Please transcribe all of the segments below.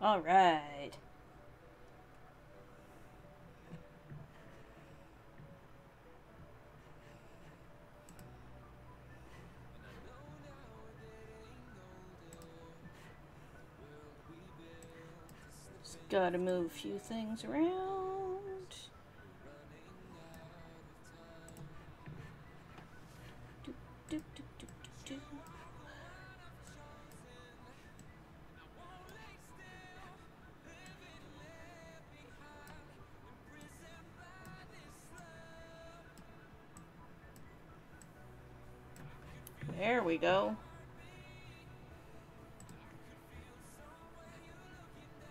All right. Just gotta move a few things around. Do, do, do, do, do, do. There we go.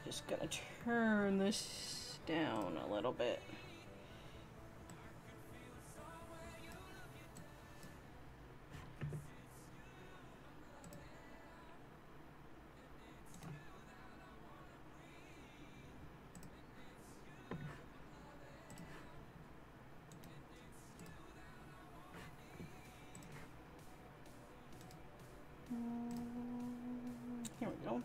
Just gonna turn this down a little bit. Here we go.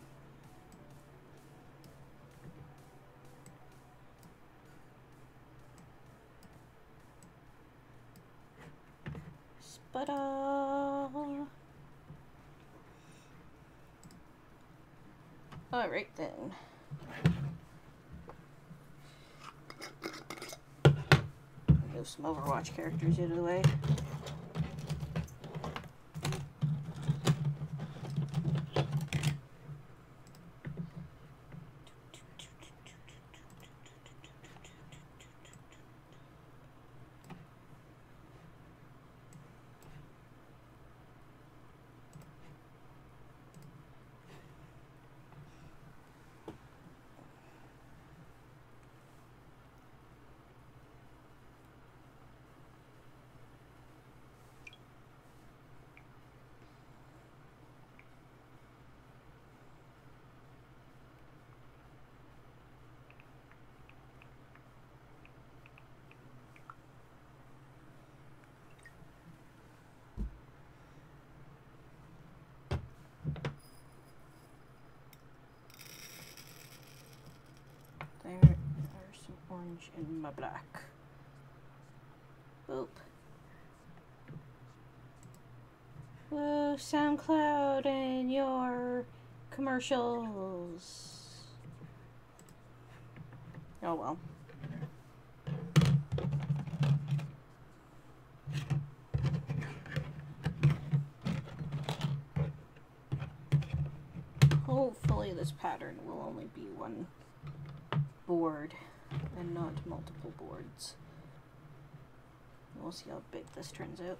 Spada. Alright then. Move some Overwatch characters out of the way. There's some orange in my black. Boop. Whoa, SoundCloud and your commercials. Oh well. Hopefully this pattern will only be one board and not multiple boards. We'll see how big this turns out.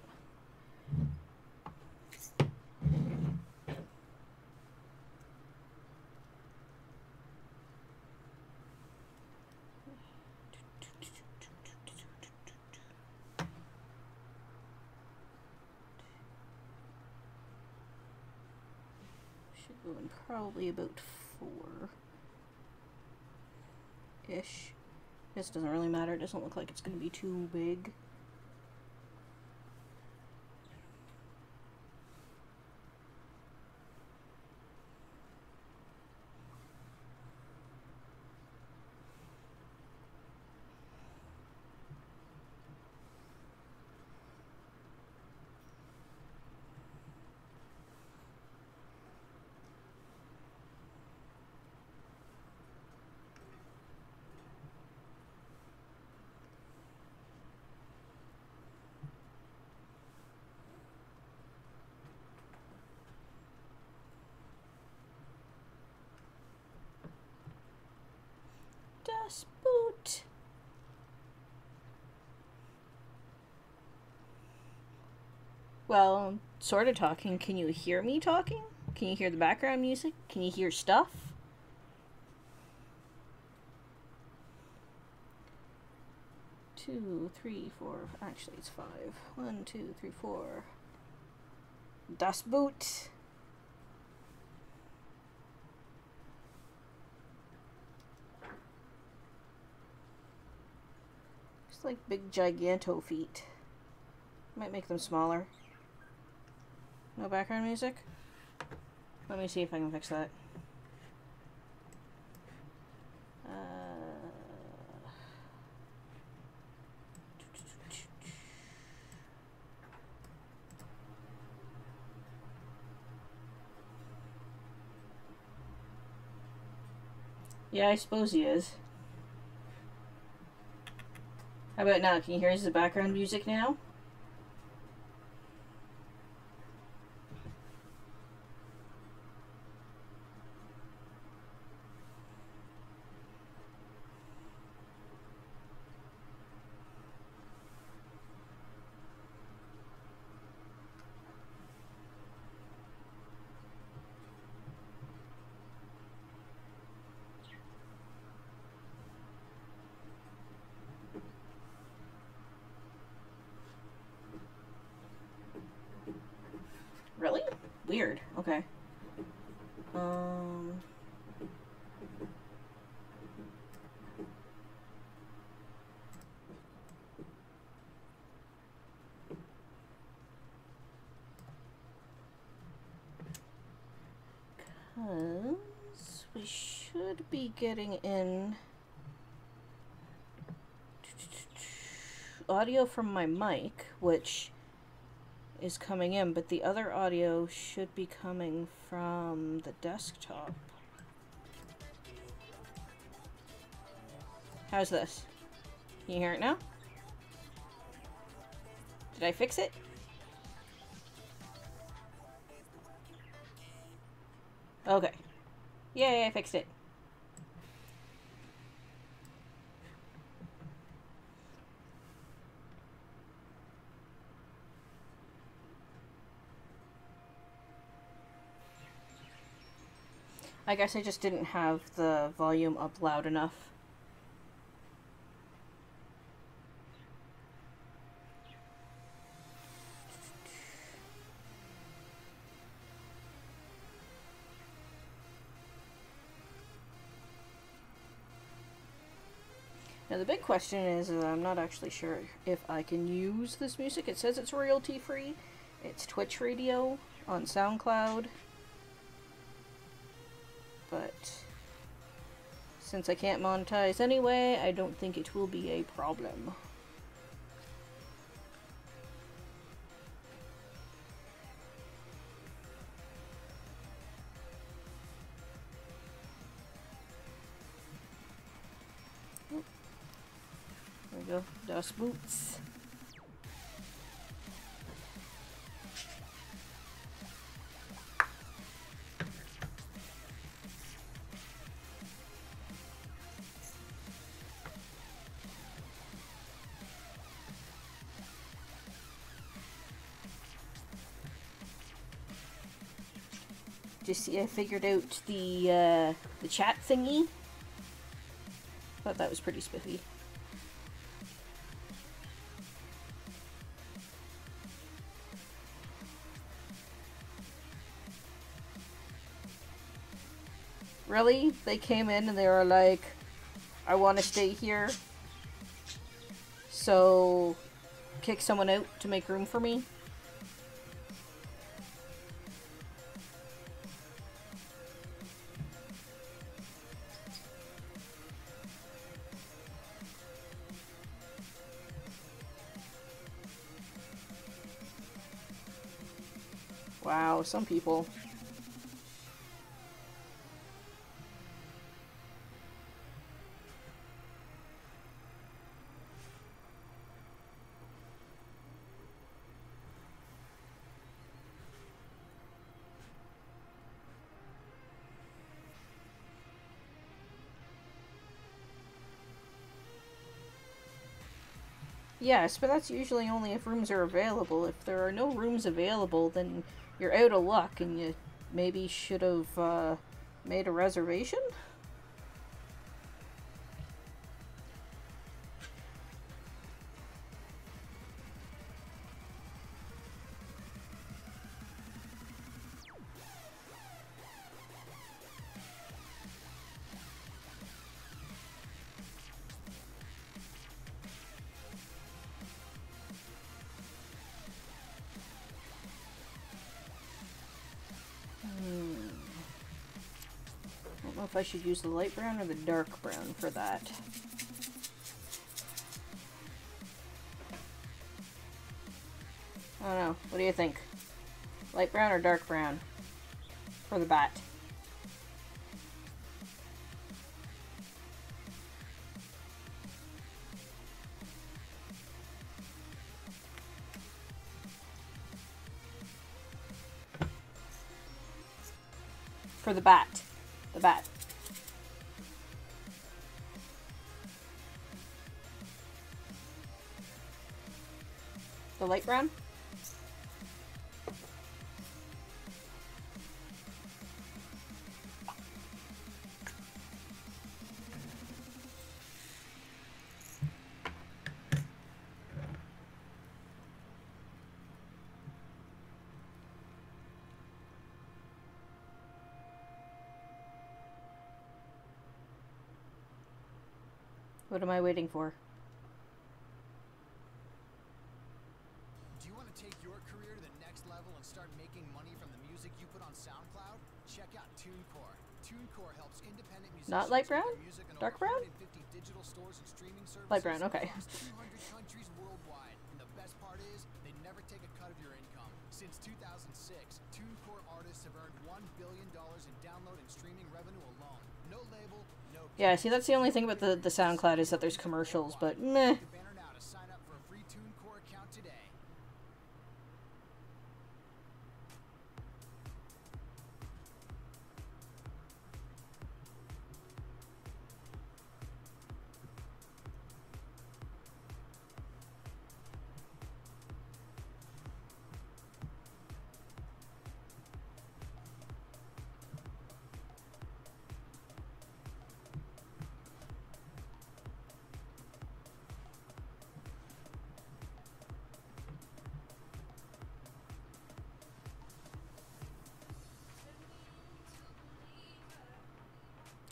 Should go in probably about 4-ish. This doesn't really matter, it doesn't look like it's going to be too big. Das Boot. Well, I'm sort of talking. Can you hear me talking? Can you hear the background music? Can you hear stuff? Two, three, four. Actually, it's 5. 1, 2, 3, 4. Das Boot. It's like big giganto feet. Might make them smaller. No background music? Let me see if I can fix that. Yeah, I suppose he is. How about now? Can you hear the background music now? Really? Weird. Okay. Because we should be getting in audio from my mic, which is coming in, but the other audio should be coming from the desktop. How's this? Can you hear it now? Did I fix it? Okay. Yay, I fixed it. I guess I just didn't have the volume up loud enough. Now the big question is, I'm not actually sure if I can use this music. It says it's royalty free. It's Twitch radio on SoundCloud. But since I can't monetize anyway, I don't think it will be a problem. Oh. There we go. Das Boots. Just see, I figured out the chat thingy. Thought that was pretty spiffy. Really? They came in and they were like, I want to stay here, so kick someone out to make room for me? Wow, some people. Yes, but that's usually only if rooms are available. If there are no rooms available, then you're out of luck and you maybe should have made a reservation? I don't know if I should use the light brown or the dark brown for that. I don't know. What do you think? Light brown or dark brown for the bat? For the bat. The bat. The light brown? What am I waiting for? Do you want to take your career to the next level and start making money from the music you put on SoundCloud? Check out TuneCore. TuneCore helps independent musicians. Not light brown? Dark brown? Digital stores and streaming services Light brown, okay. across 200 countries worldwide. And the best part is, they never take a cut of your income. Since 2006, TuneCore artists have earned $1 billion in download and streaming revenue alone. No label, no. Yeah, see, that's the only thing about the SoundCloud is that there's commercials, but meh. Banner now to sign up for a free TuneCore account today.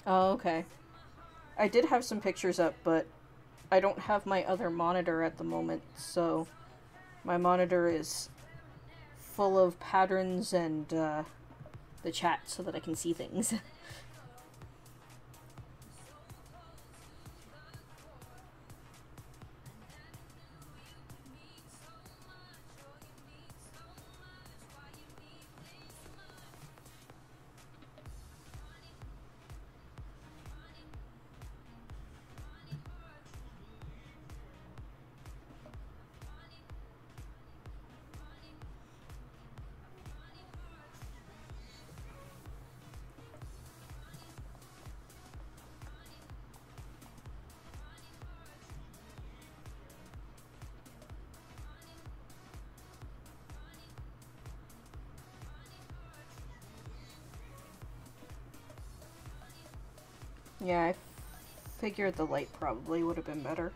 Oh, okay. I did have some pictures up, but I don't have my other monitor at the moment, so my monitor is full of patterns and the chat so that I can see things. Yeah, I figured the light probably would have been better.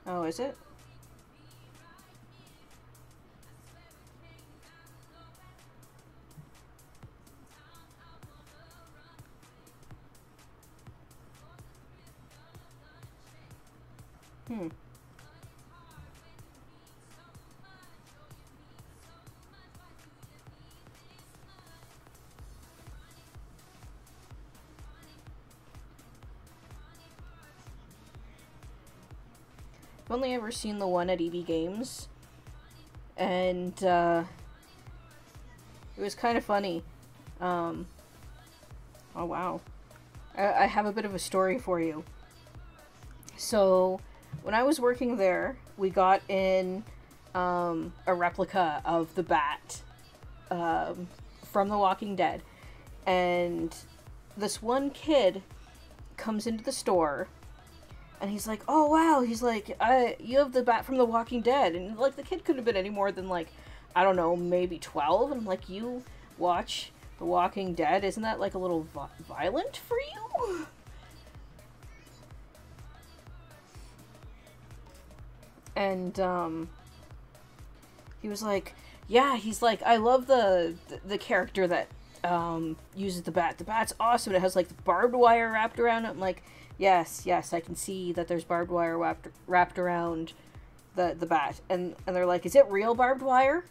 Oh, is it? Hmm. I've only ever seen the one at EB Games, and it was kind of funny. Oh wow. I have a bit of a story for you. So, when I was working there, we got in a replica of the bat from The Walking Dead, and this one kid comes into the store. And he's like, oh, wow. He's like, you have the bat from The Walking Dead. And, like, the kid couldn't have been any more than, like, I don't know, maybe 12. And I'm like, you watch The Walking Dead? Isn't that, like, a little violent for you? And, he was like, yeah, he's like, I love the character that, uses the bat. The bat's awesome. It has, like, the barbed wire wrapped around it. I'm like, yes, I can see that there's barbed wire wrapped around the bat. And they're like, is it real barbed wire?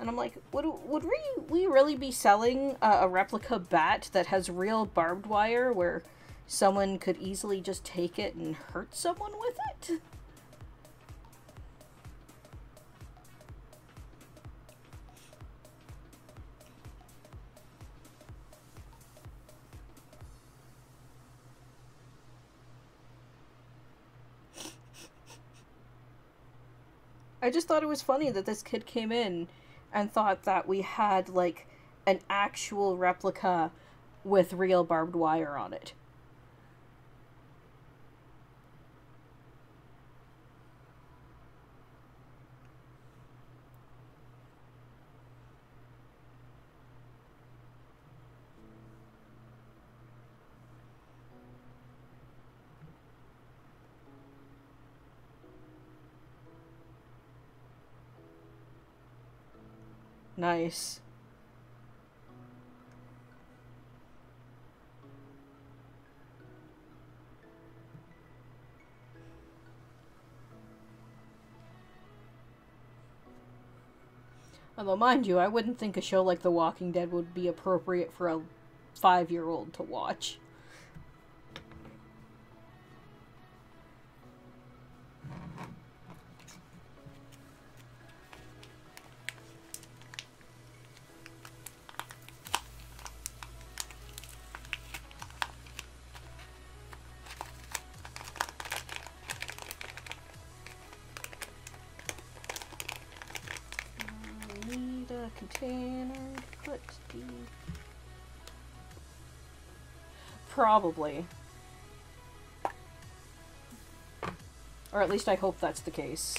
And I'm like, would we really be selling a replica bat that has real barbed wire where someone could easily just take it and hurt someone with it? I just thought it was funny that this kid came in and thought that we had, like, an actual replica with real barbed wire on it. Nice. Although, mind you, I wouldn't think a show like The Walking Dead would be appropriate for a 5-year-old to watch. Container to put the... Probably. Or at least I hope that's the case.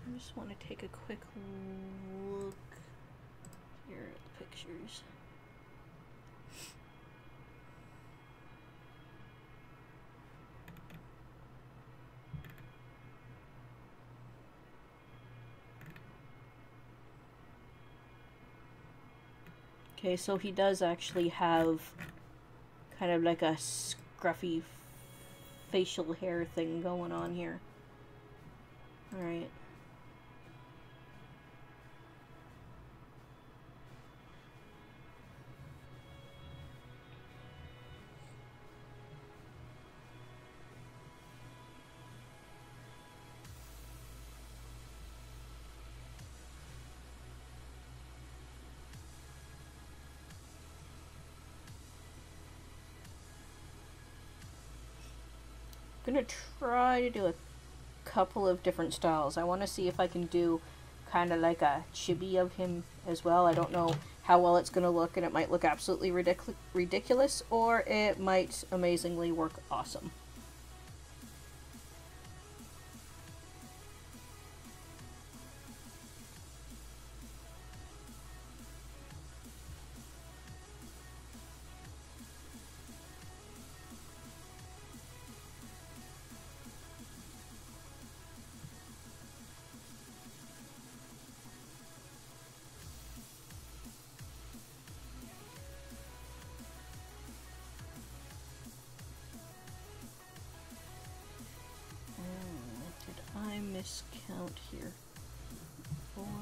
I just want to take a quick look here at the pictures. Okay, so he does actually have kind of like a scruffy facial hair thing going on here. Alright. I'm gonna try to do a couple of different styles. I want to see if I can do kind of like a chibi of him as well. I don't know how well it's gonna look, and it might look absolutely ridiculous, or it might amazingly work awesome. I miscount here. 4, 1.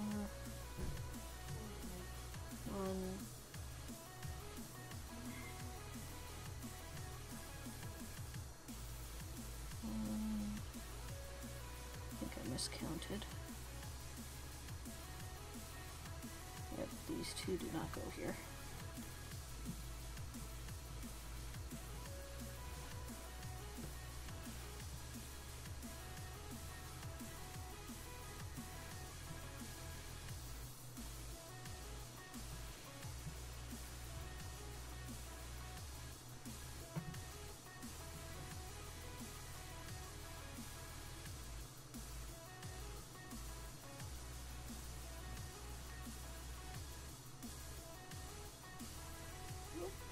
I think I miscounted. Yep, these two do not go here.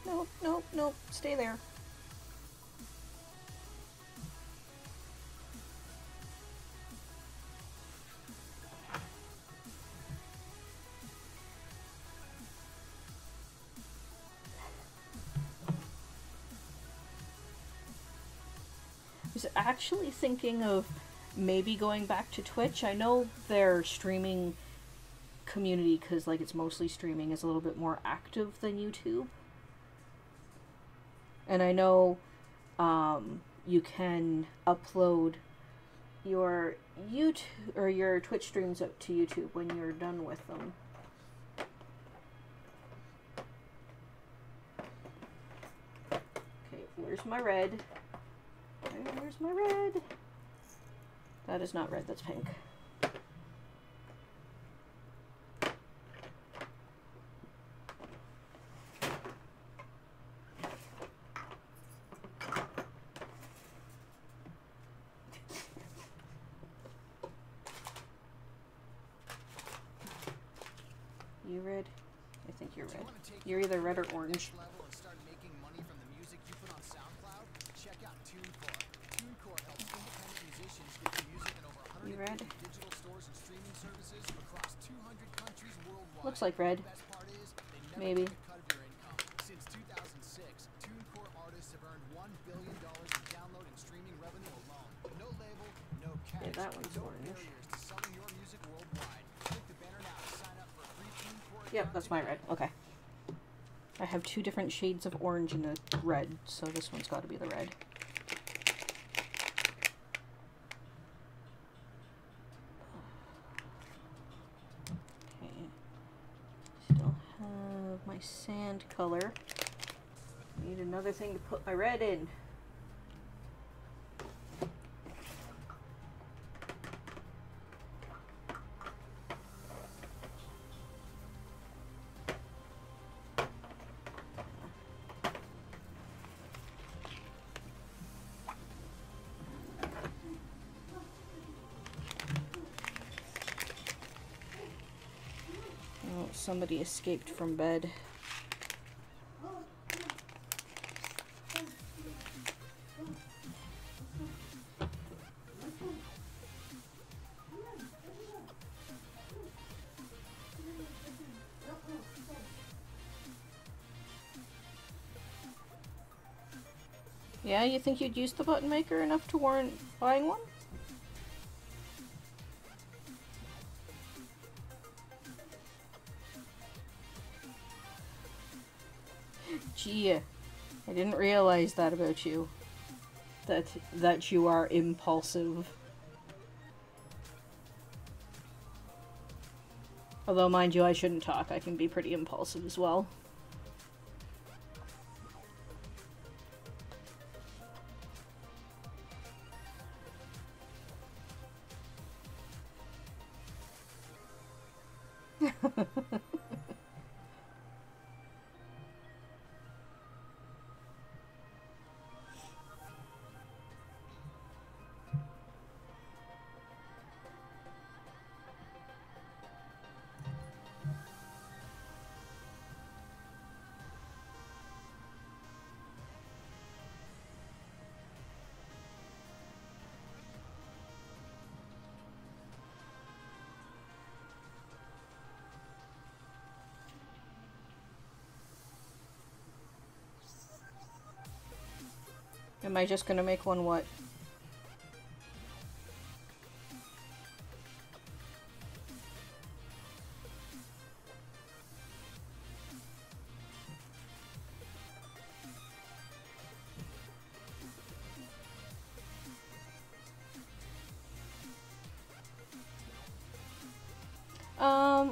Nope, nope, nope, stay there. was actually thinking of maybe going back to Twitch. I know their streaming community, because like it's mostly streaming, is a little bit more active than YouTube. And I know you can upload your YouTube or your Twitch streams up to YouTube when you're done with them. Okay, where's my red? Where's my red? That is not red, that's pink. You red? I think you're red. You're either red or orange. You red? Looks like red. Maybe. Since 2006, TuneCore artists have earned $1 billion in download and streaming revenue alone. No label, no cash. Yeah, that one's orange. Barriers to selling your music worldwide. Click the banner now to sign up for a free TuneCore. Yep, that's my red. Okay. I have two different shades of orange and a red, so this one's got to be the red. My sand color. Need another thing to put my red in. Oh, somebody escaped from bed. Yeah, you think you'd use the button maker enough to warrant buying one? Gee, I didn't realize that about you. That you are impulsive. Although, mind you, I shouldn't talk. I can be pretty impulsive as well. Am I just gonna make one what?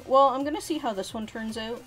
Well, I'm gonna see how this one turns out.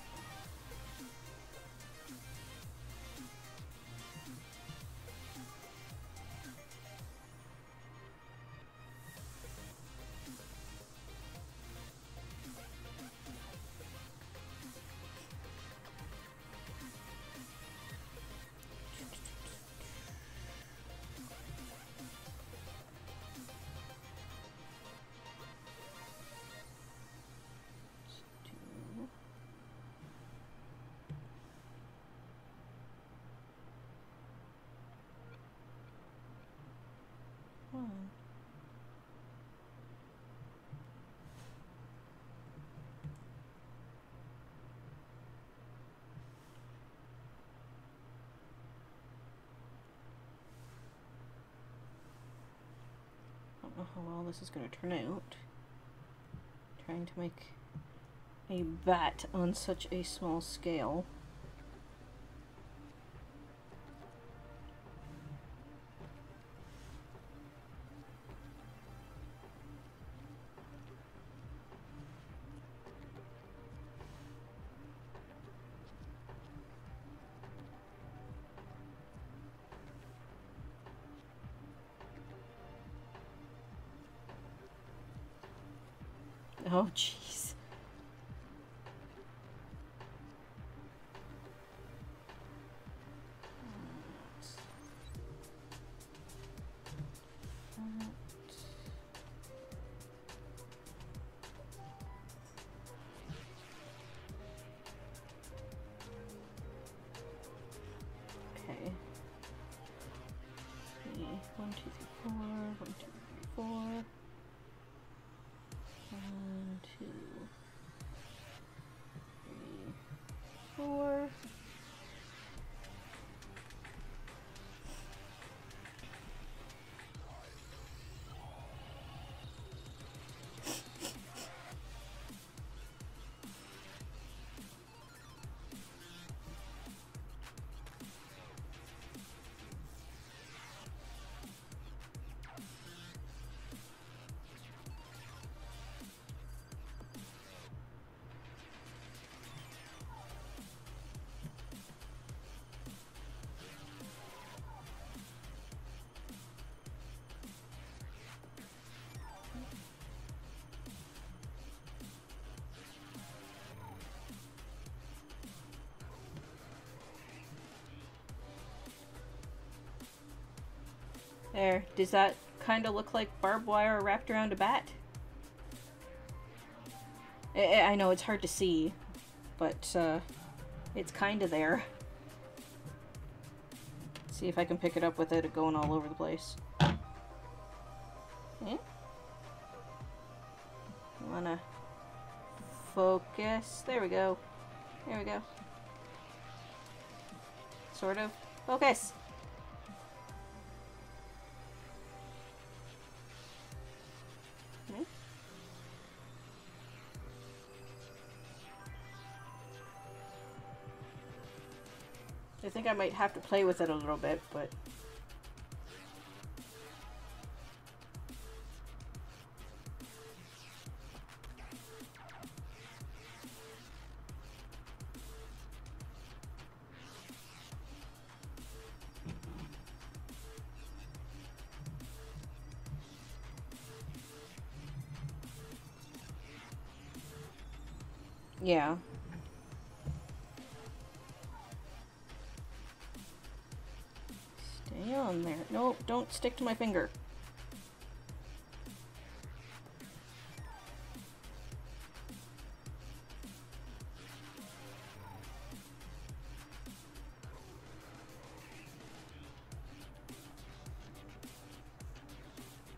don't know how well this is going to turn out. Trying to make a bat on such a small scale. Oh, jeez. Okay. 1, 2, 3, 4. 1, 2, 3, 4. 1, 2, 3, 4. There. Does that kind of look like barbed wire wrapped around a bat? I know it's hard to see, but it's kind of there. See if I can pick it up with it going all over the place. Okay. Wanna focus? There we go. There we go. Sort of. Focus! Okay. I think I might have to play with it a little bit, but... yeah. Stay on there. Nope, don't stick to my finger.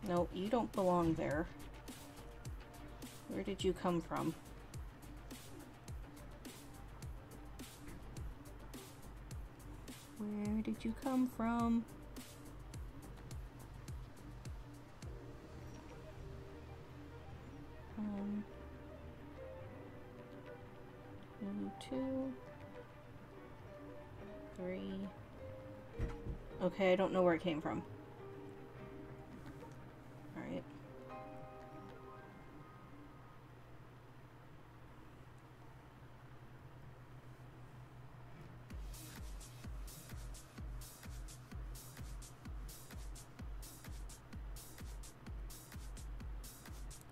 No, you don't belong there. Where did you come from? Where did you come from? Two, 3. Okay, I don't know where it came from. Alright.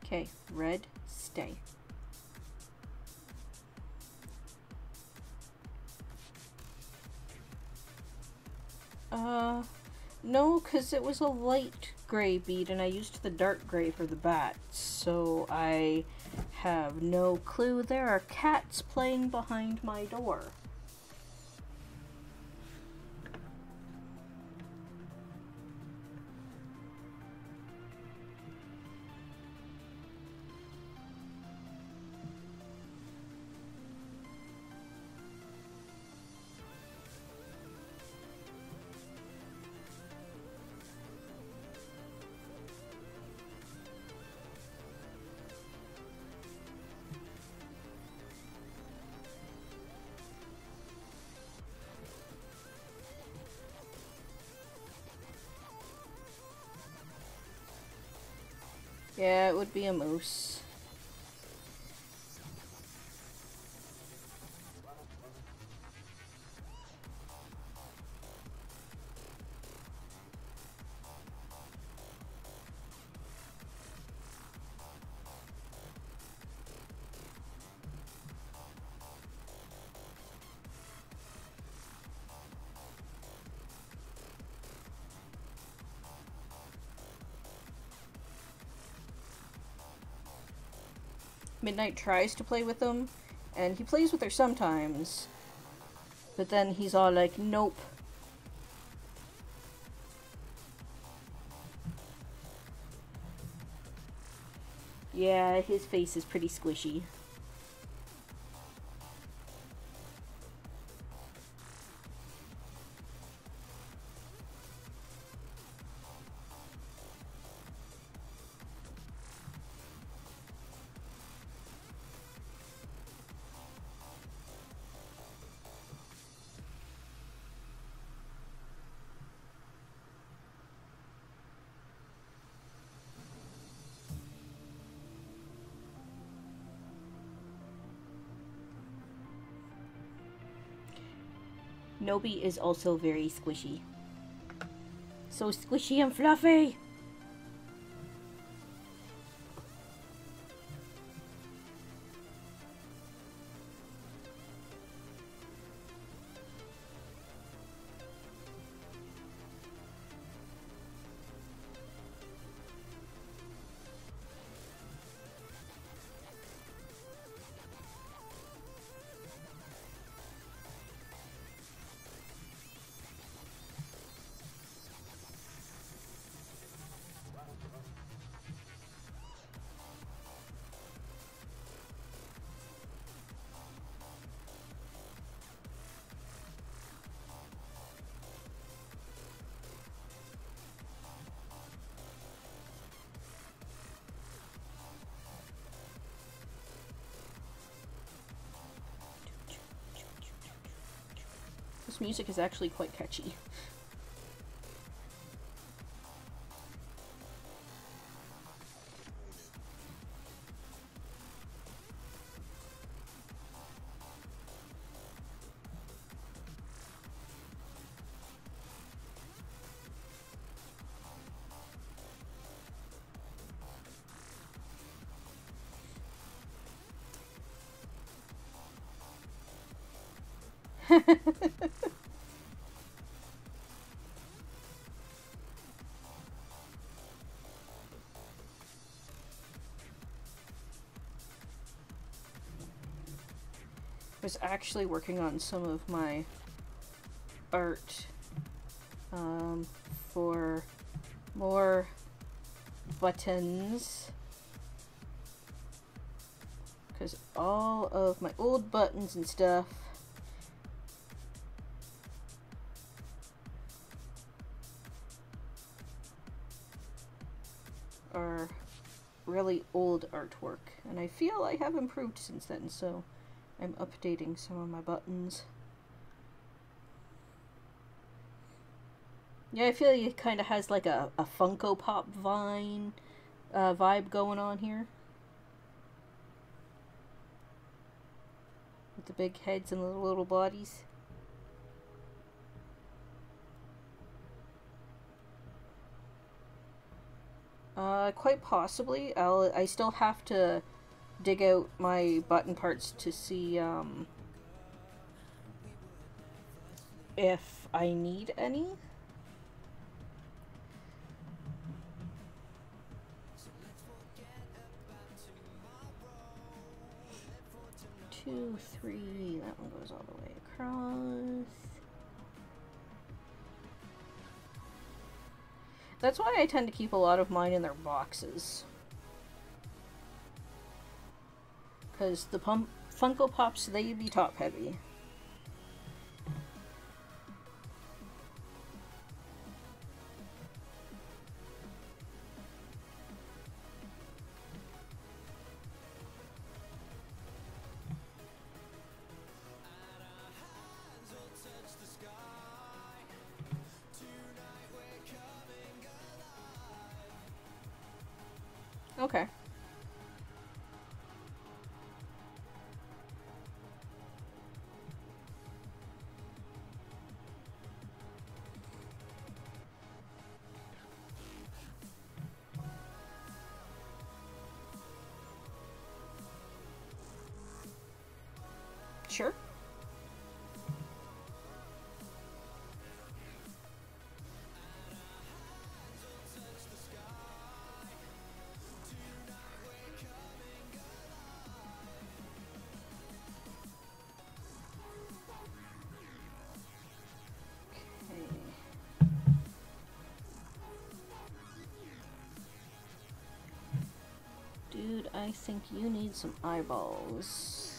Okay, red, stay. No, because it was a light gray bead and I used the dark gray for the bat, so I have no clue. There are cats playing behind my door. Yeah, it would be a moose. Midnight tries to play with them, and he plays with her sometimes. But then he's all like, nope. Yeah, his face is pretty squishy. Nobi is also very squishy. So squishy and fluffy! This music is actually quite catchy. Was actually working on some of my art for more buttons, because all of my old buttons and stuff are really old artwork, and I feel I have improved since then, so I'm updating some of my buttons. Yeah, I feel it kind of has like a Funko Pop vibe going on here. With the big heads and the little bodies. Quite possibly. I still have to dig out my button parts to see, if I need any. Two, three, that one goes all the way across. That's why I tend to keep a lot of mine in their boxes. Because the Funko Pops, they be top heavy. Okay. Sure. Dude, I think you need some eyeballs.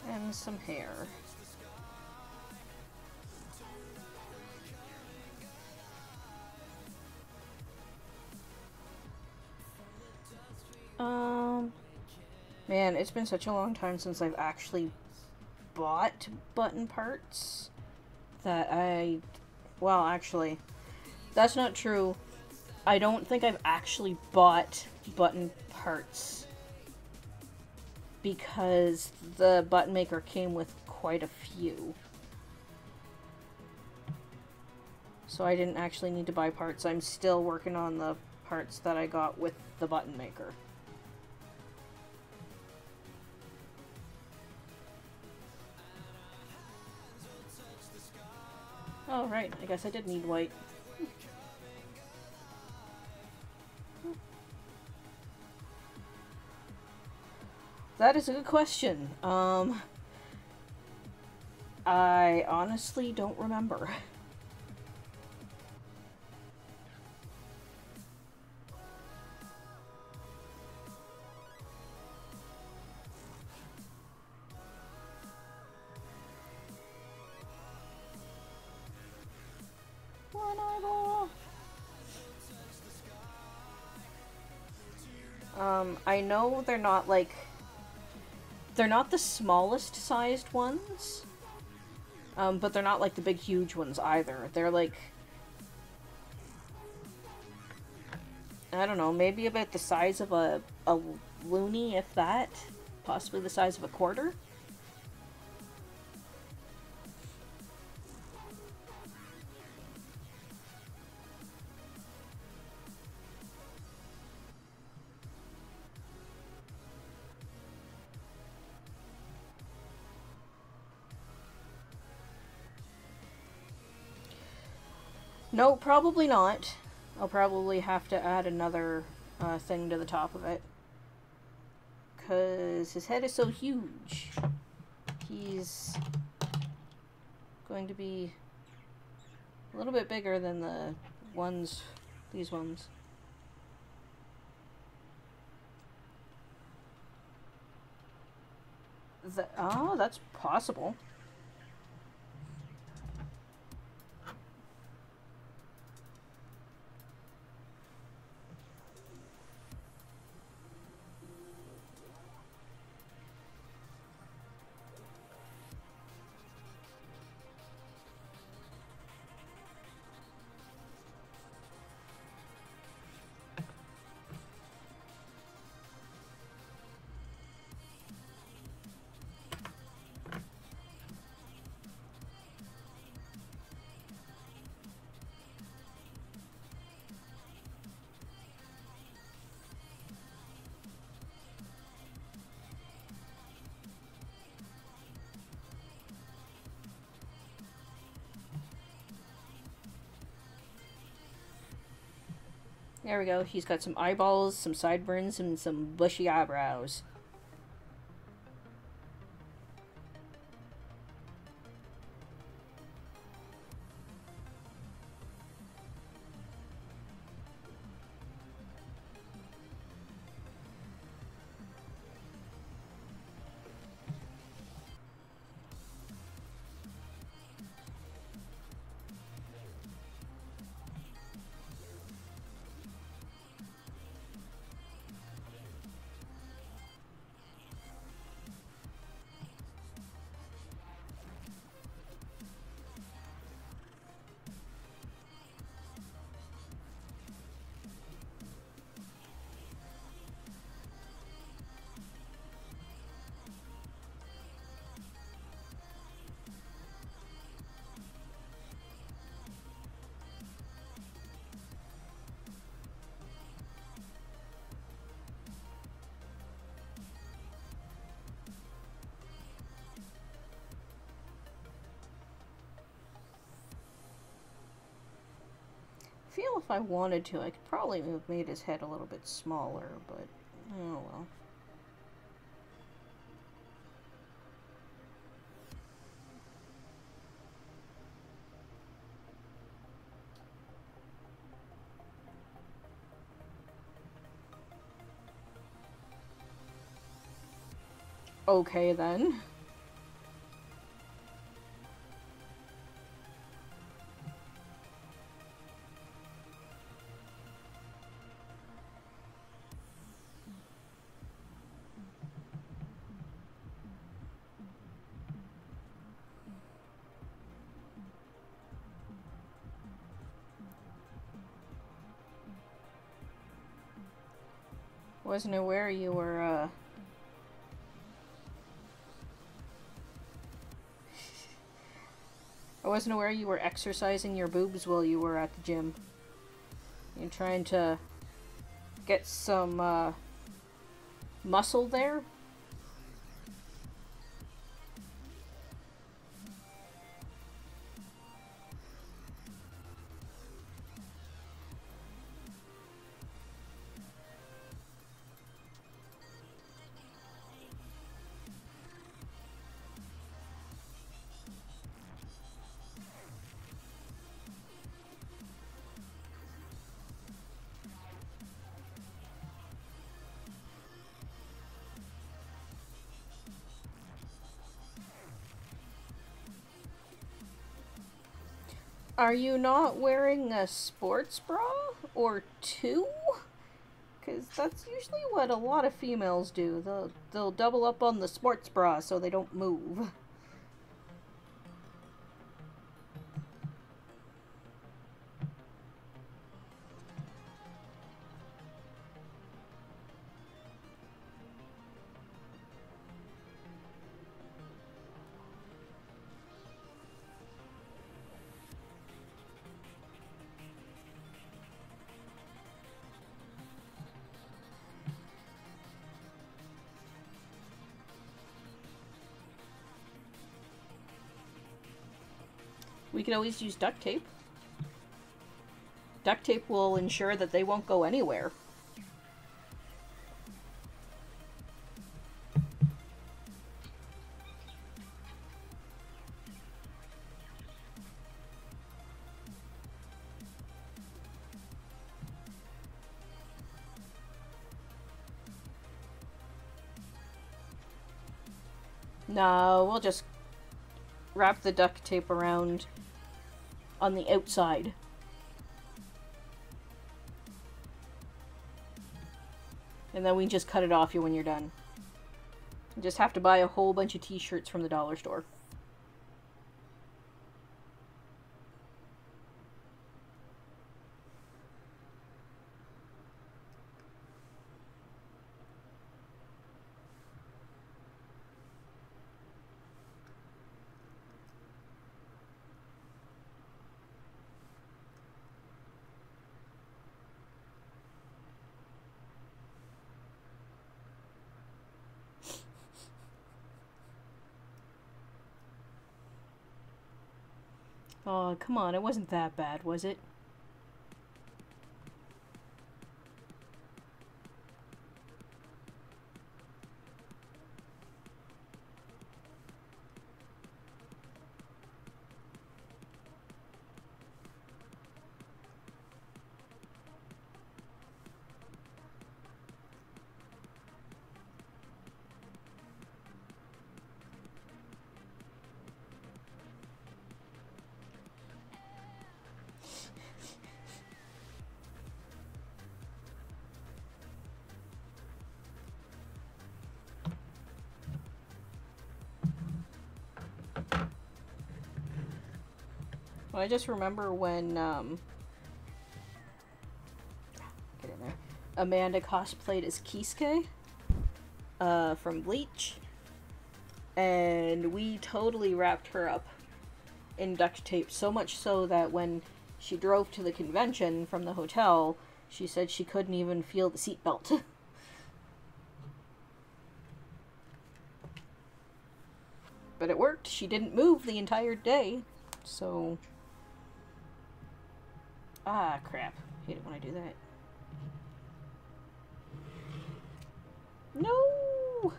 And some hair. Man, it's been such a long time since I've actually bought button parts that well, actually, that's not true. I don't think I've actually bought button parts because the button maker came with quite a few. So I didn't actually need to buy parts. I'm still working on the parts that I got with the button maker. Oh, right. I guess I did need white. That is a good question. I honestly don't remember. One eyeball. I know they're not like... They're not the smallest sized ones. But they're not like the big huge ones either. They're like... I don't know, maybe about the size of a loonie, if that. Possibly the size of a quarter. No, probably not. I'll probably have to add another thing to the top of it. Because his head is so huge. He's going to be a little bit bigger than the ones, these ones. Oh, that's possible. There we go. He's got some eyeballs, some sideburns, and some bushy eyebrows. feel if I wanted to, I could probably have made his head a little bit smaller, but oh well. Okay then. Wasn't aware you were, I wasn't aware you were exercising your boobs while you were at the gym. You're trying to get some, muscle there? Are you not wearing a sports bra? Or two? Because that's usually what a lot of females do. They'll double up on the sports bra so they don't move. We could always use duct tape. Duct tape will ensure that they won't go anywhere. No, we'll just wrap the duct tape around on the outside. And then we just cut it off you when you're done. You just have to buy a whole bunch of t-shirts from the dollar store. Oh, come on, it wasn't that bad, was it? Well, I just remember when, get in there, Amanda cosplayed as Kisuke, from Bleach, and we totally wrapped her up in duct tape, so much so that when she drove to the convention from the hotel, she said she couldn't even feel the seatbelt. But it worked. She didn't move the entire day, so... Ah, crap. Hate it when I do that. No!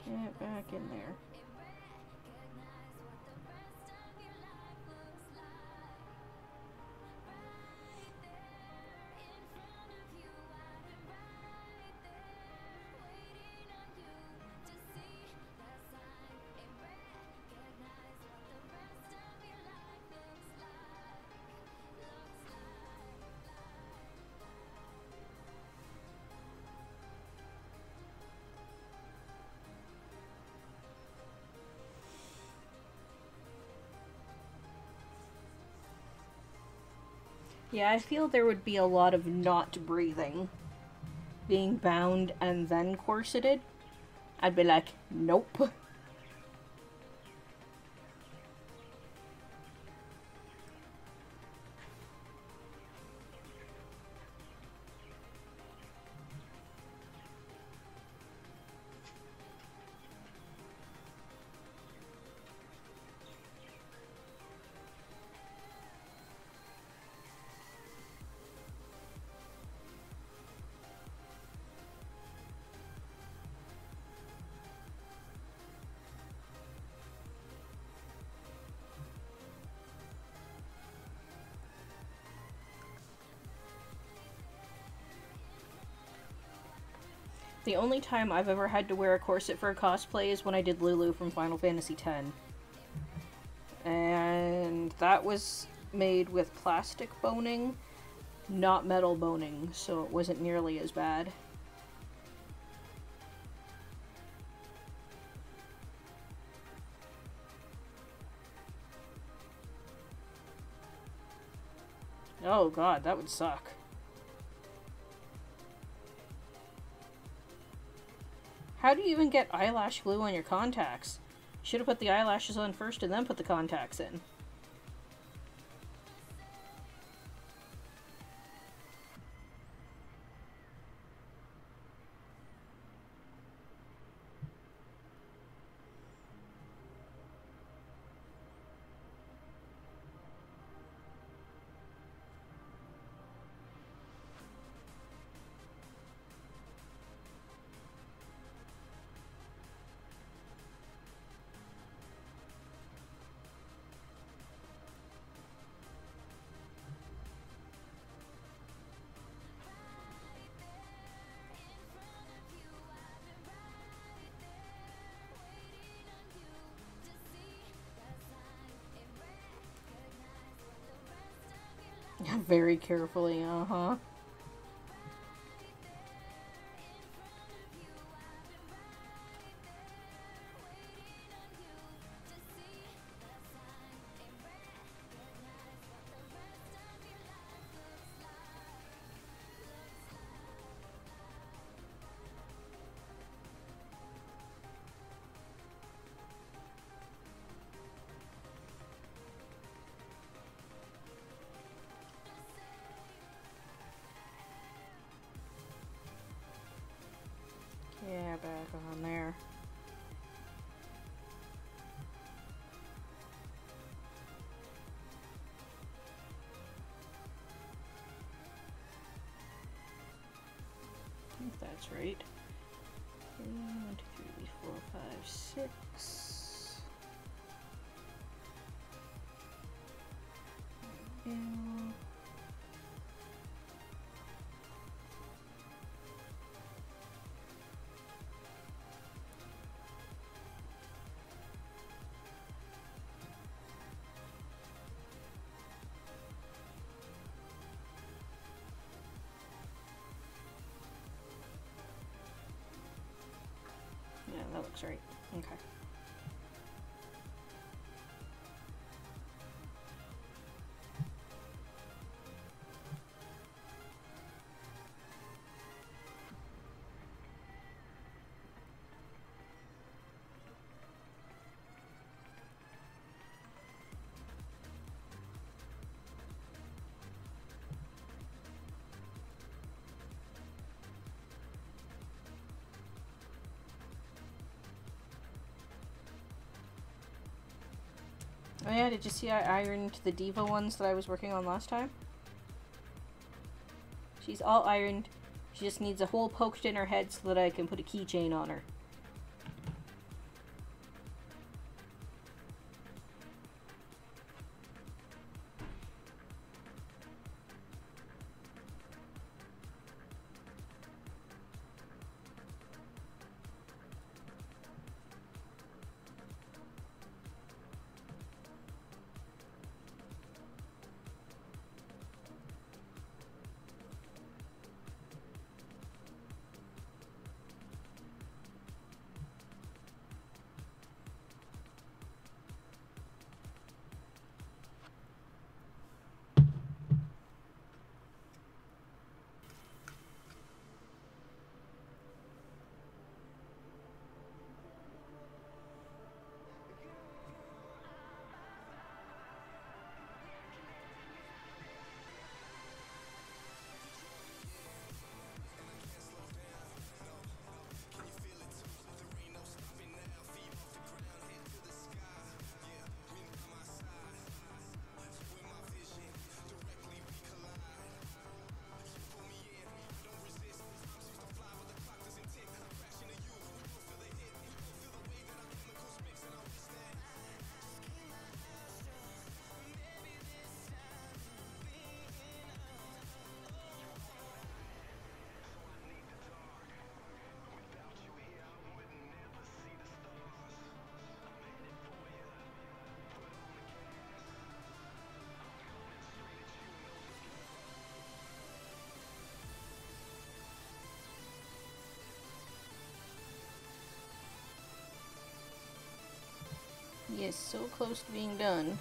Get back in there. Yeah, I feel there would be a lot of not breathing. Being bound and then corseted. I'd be like, nope. The only time I've ever had to wear a corset for a cosplay is when I did Lulu from Final Fantasy X. And that was made with plastic boning, not metal boning, so it wasn't nearly as bad. Oh god, that would suck. How do you even get eyelash glue on your contacts? Should have put the eyelashes on first and then put the contacts in. Very carefully, uh-huh. Yeah, back on there. I think that's right. 1, 2, 3, 4, 5, 6. Yeah. Yeah, that looks right. Okay. Oh yeah, did you see I ironed the Diva ones that I was working on last time? She's all ironed. She just needs a hole poked in her head so that I can put a keychain on her. Yes, so close to being done.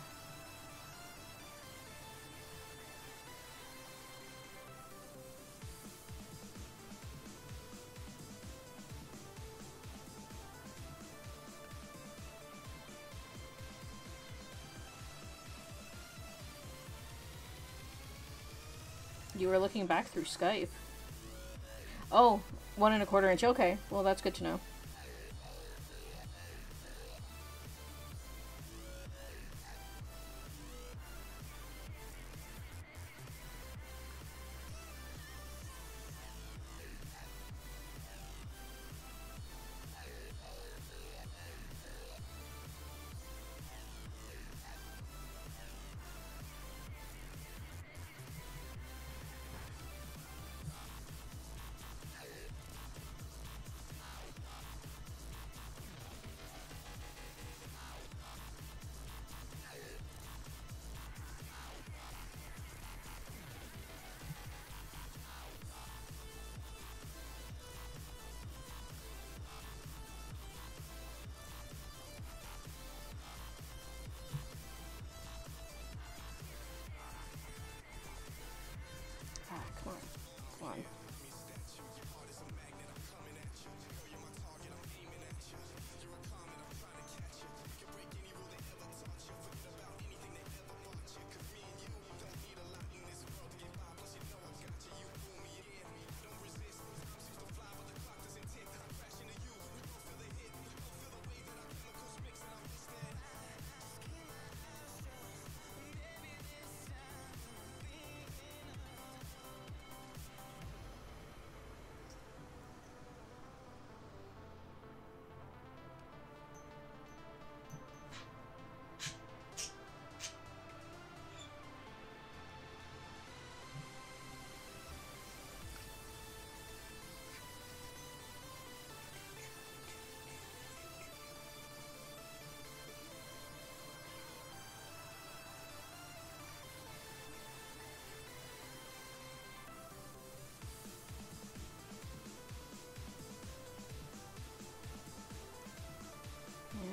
You were looking back through Skype. Oh, 1 1/4 inch. Okay, well that's good to know. Ah, come on. Come on.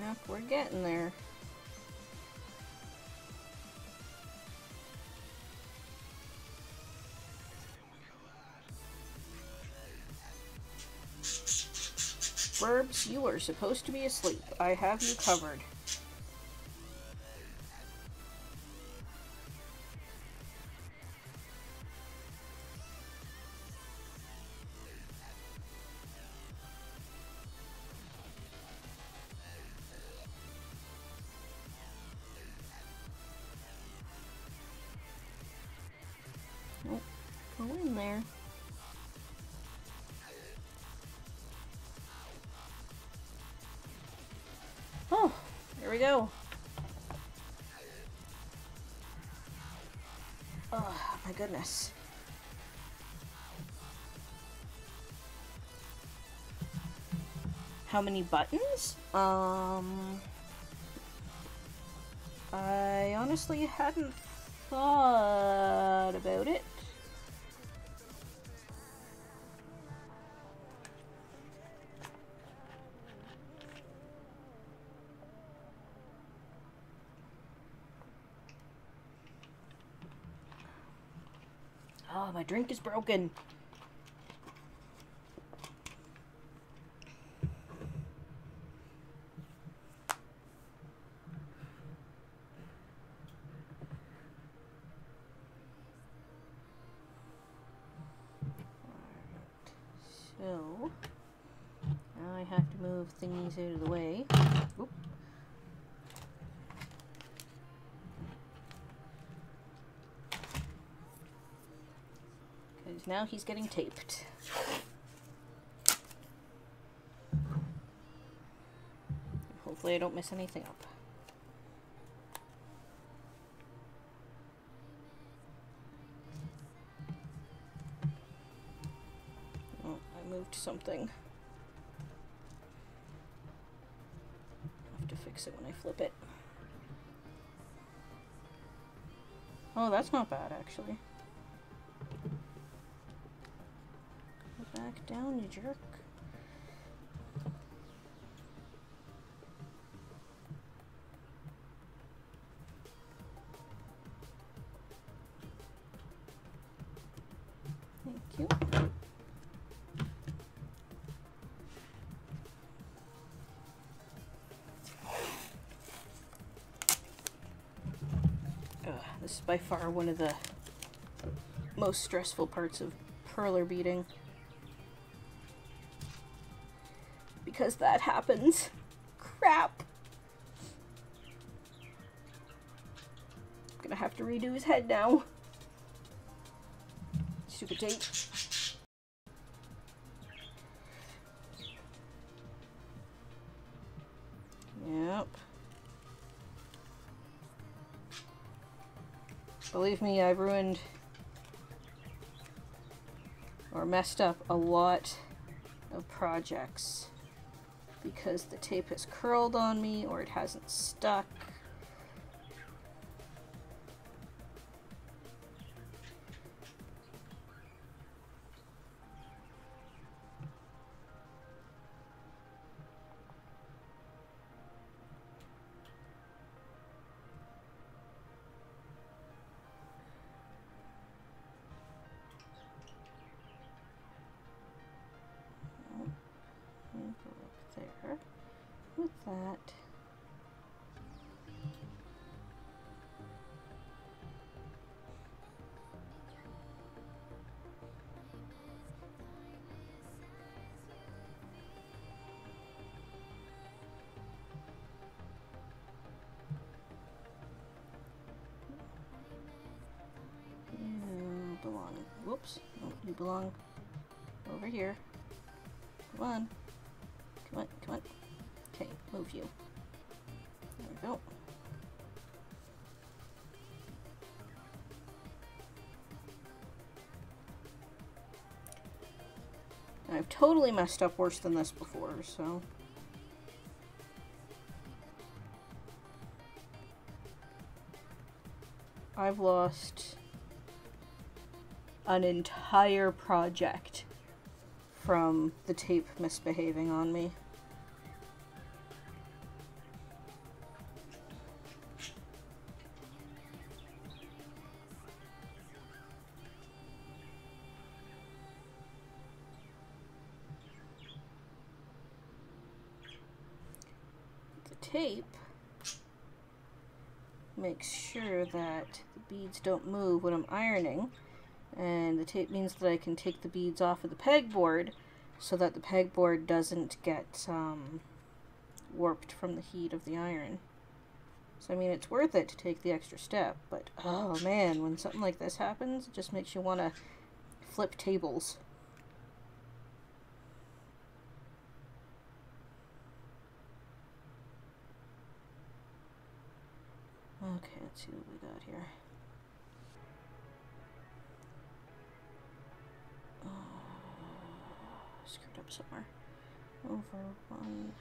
Yep, we're getting there. Burbs, you are supposed to be asleep. I have you covered. Oh, here we go. Oh, my goodness. How many buttons? I honestly hadn't thought about it. Oh, my drink is broken. So, now I have to move thingies out of the way. Oop. Because now he's getting taped. Hopefully I don't mess anything up. Oh, I moved something. I have to fix it when I flip it. Oh, that's not bad, actually. Go back down, you jerk. Thank you. This is by far one of the most stressful parts of perler beading. Because that happens. Crap! I'm gonna have to redo his head now. Stupid tape. Yep. Believe me, I've ruined or messed up a lot of projects because the tape has curled on me or it hasn't stuck. Go up there with that. You belong. Whoops. No, you belong over here. Come on. Come on, come on. Okay, move you. There we go. I've totally messed up worse than this before, so... I've lost an entire project from the tape misbehaving on me. The tape makes sure that the beads don't move when I'm ironing, and the tape means that I can take the beads off of the pegboard so that the pegboard doesn't get warped from the heat of the iron. So I mean, it's worth it to take the extra step, but oh man, when something like this happens, it just makes you want to flip tables. Okay, let's see what we got here. Screwed up somewhere. Over 1.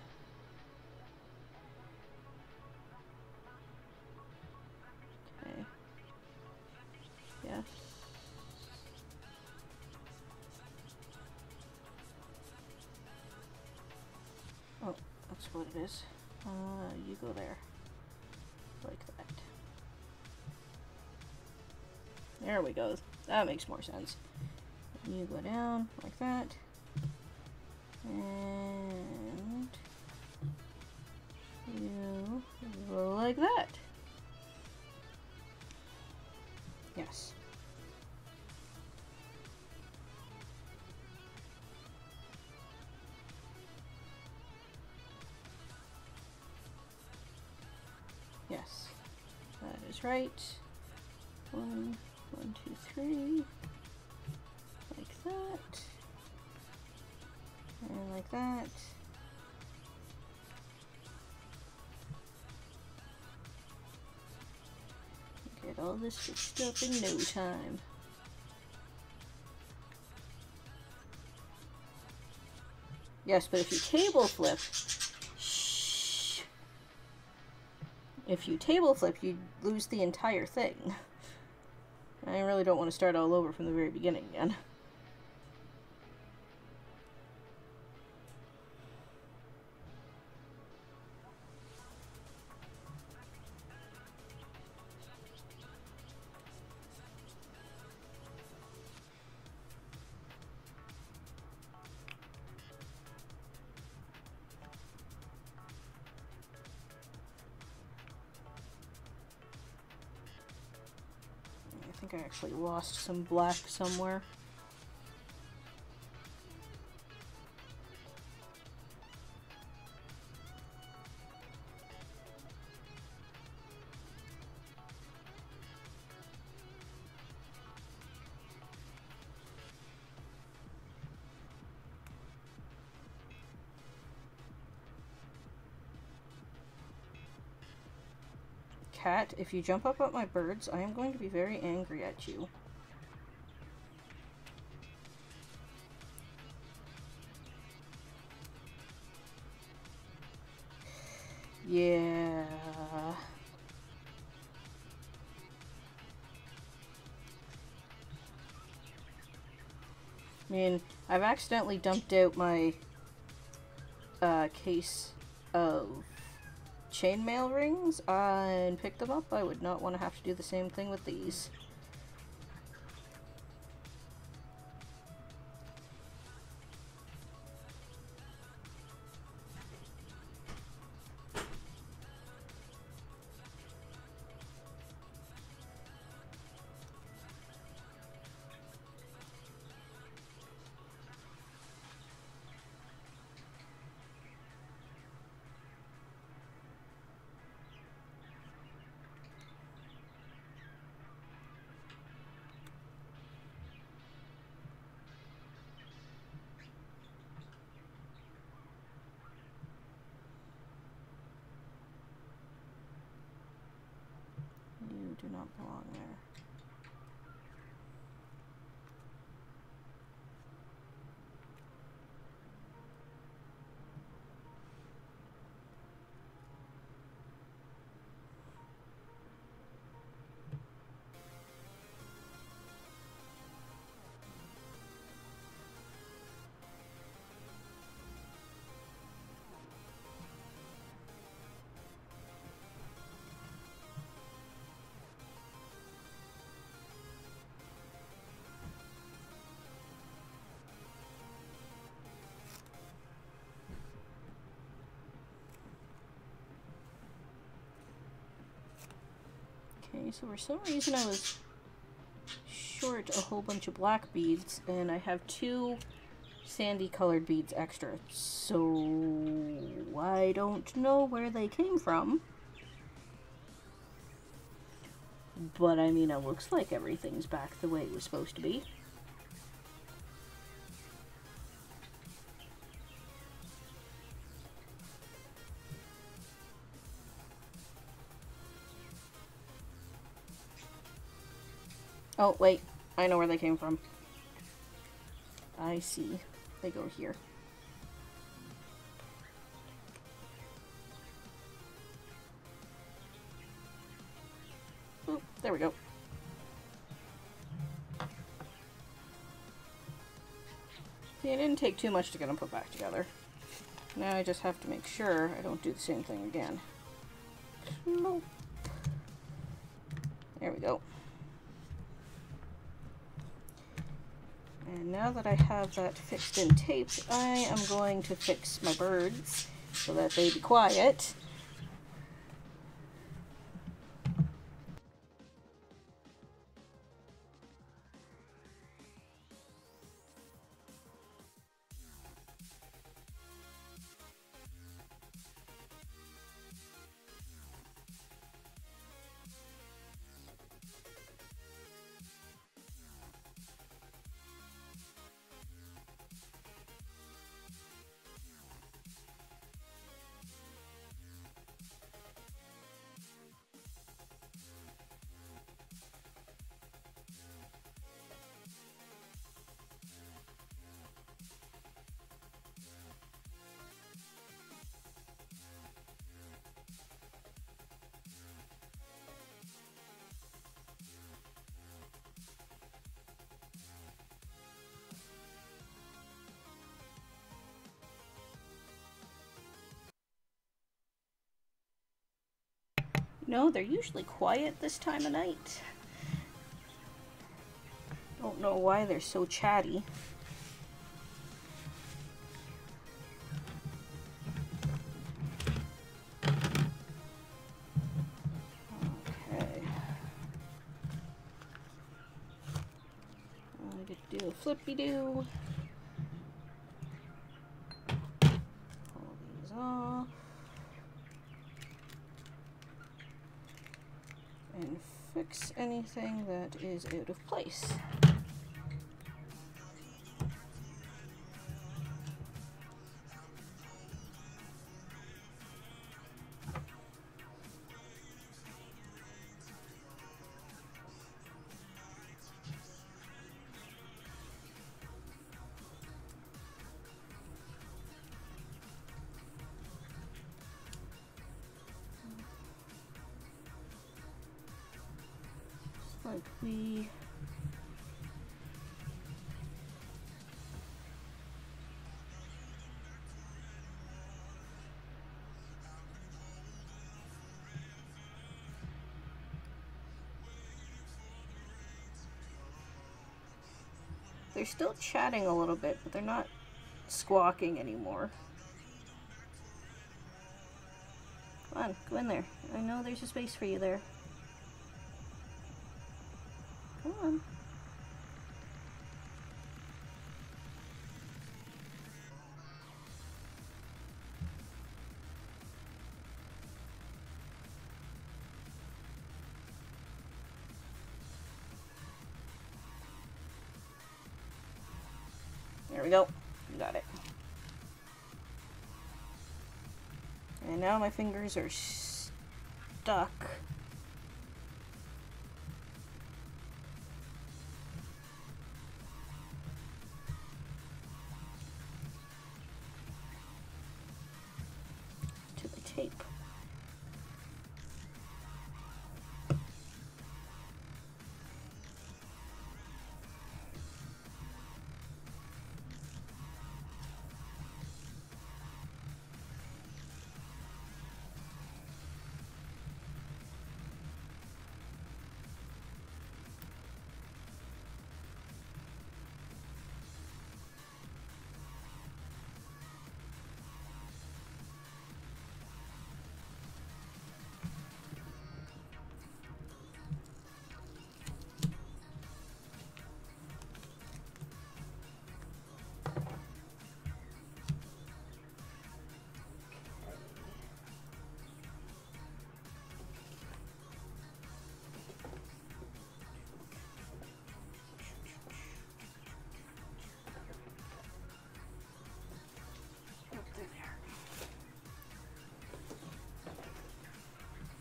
Okay. Yes. Oh, that's what it is. You go there. Like that. There we go. That makes more sense. You go down like that. And you go like that. Yes. Yes. That is right. 1, 1, 2, 3. Like that. And like that. Get all this fixed up in no time. Yes, but if you table flip, shh. If you table flip, you lose the entire thing. I really don't want to start all over from the very beginning again. I think I actually lost some black somewhere. Cat, if you jump up at my birds, I am going to be very angry at you. Yeah. I mean, I've accidentally dumped out my case of chainmail rings and picked them up. I would not want to have to do the same thing with these. You do not belong there. Okay, so for some reason I was short a whole bunch of black beads, and I have 2 sandy colored beads extra, so I don't know where they came from. But I mean, it looks like everything's back the way it was supposed to be. Oh, wait. I know where they came from. I see. They go here. Oop, there we go. See, it didn't take too much to get them put back together. Now I just have to make sure I don't do the same thing again. Nope. There we go. And now that I have that fixed and taped, I am going to fix my birds so that they be quiet. No, they're usually quiet this time of night. Don't know why they're so chatty. Okay. I get to do a flippy-doo. Pull these off. And fix anything that is out of place. Like we they're still chatting a little bit, but they're not squawking anymore. Come on, go in there. I know there's a space for you there. Come on. There we go. You got it. And now my fingers are stuck. To the tape.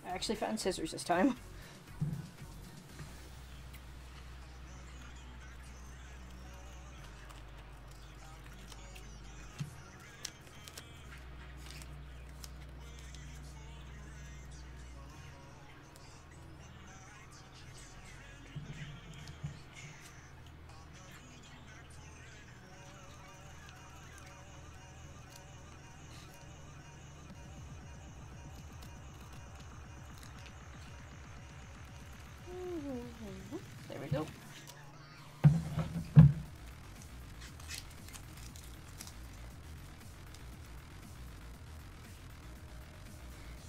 I actually found scissors this time.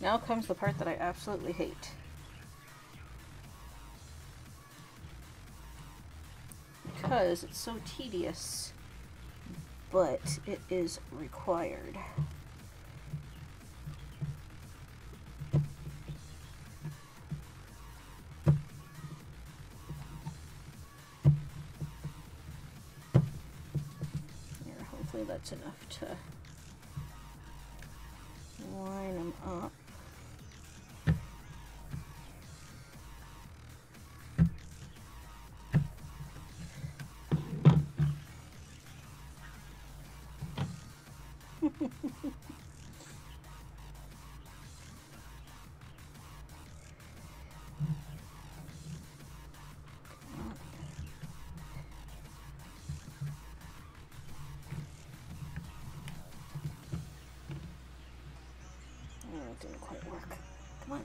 Now comes the part that I absolutely hate. Because it's so tedious, but it is required. Here, hopefully that's enough to line them up. Oh, it didn't quite work. Come on.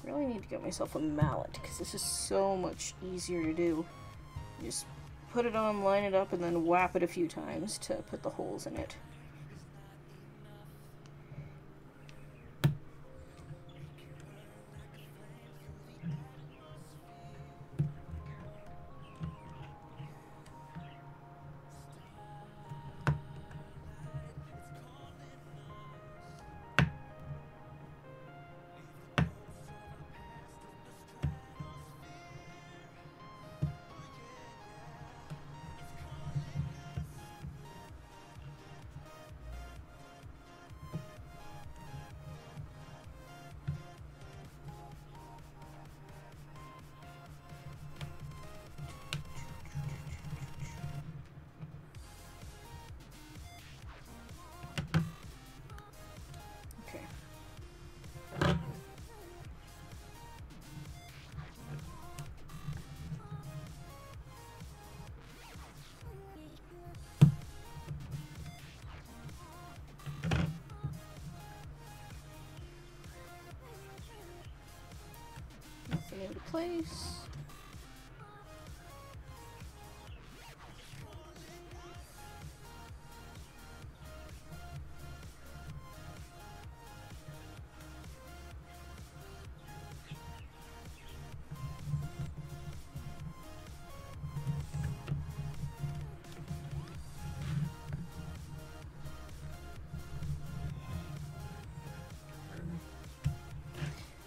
Really need to get myself a mallet because this is so much easier to do. You just put it on, line it up, and then whap it a few times to put the holes in it. Nothing into place.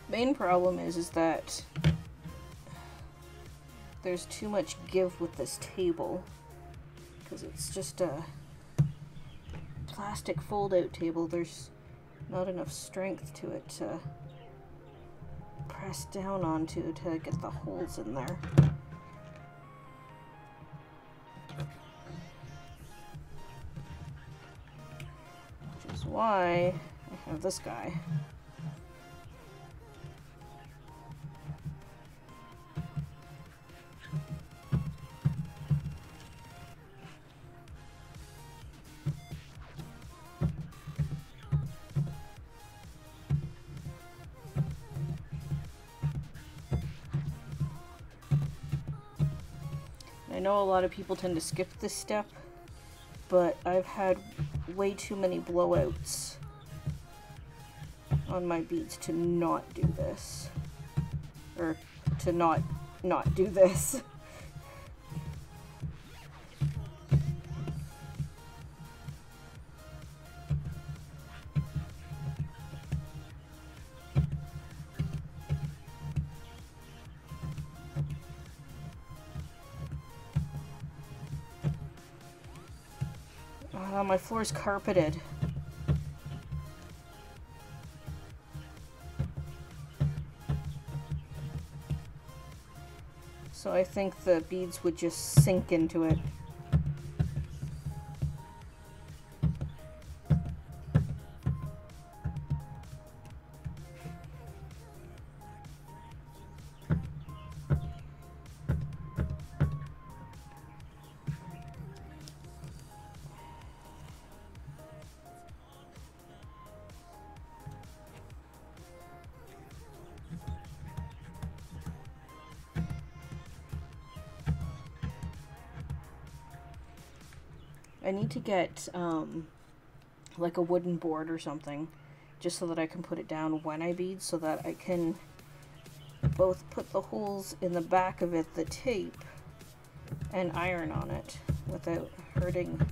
Main problem is that there's too much give with this table because it's just a plastic fold-out table. There's not enough strength to it to press down onto to get the holes in there. Which is why I have this guy. I know a lot of people tend to skip this step, but I've had way too many blowouts on my beads to not do this. Or to not do this. My floor's carpeted. So I think the beads would just sink into it. I need to get, like a wooden board or something, just so that I can put it down when I bead, so that I can both put the holes in the back of it, the tape, and iron on it without hurting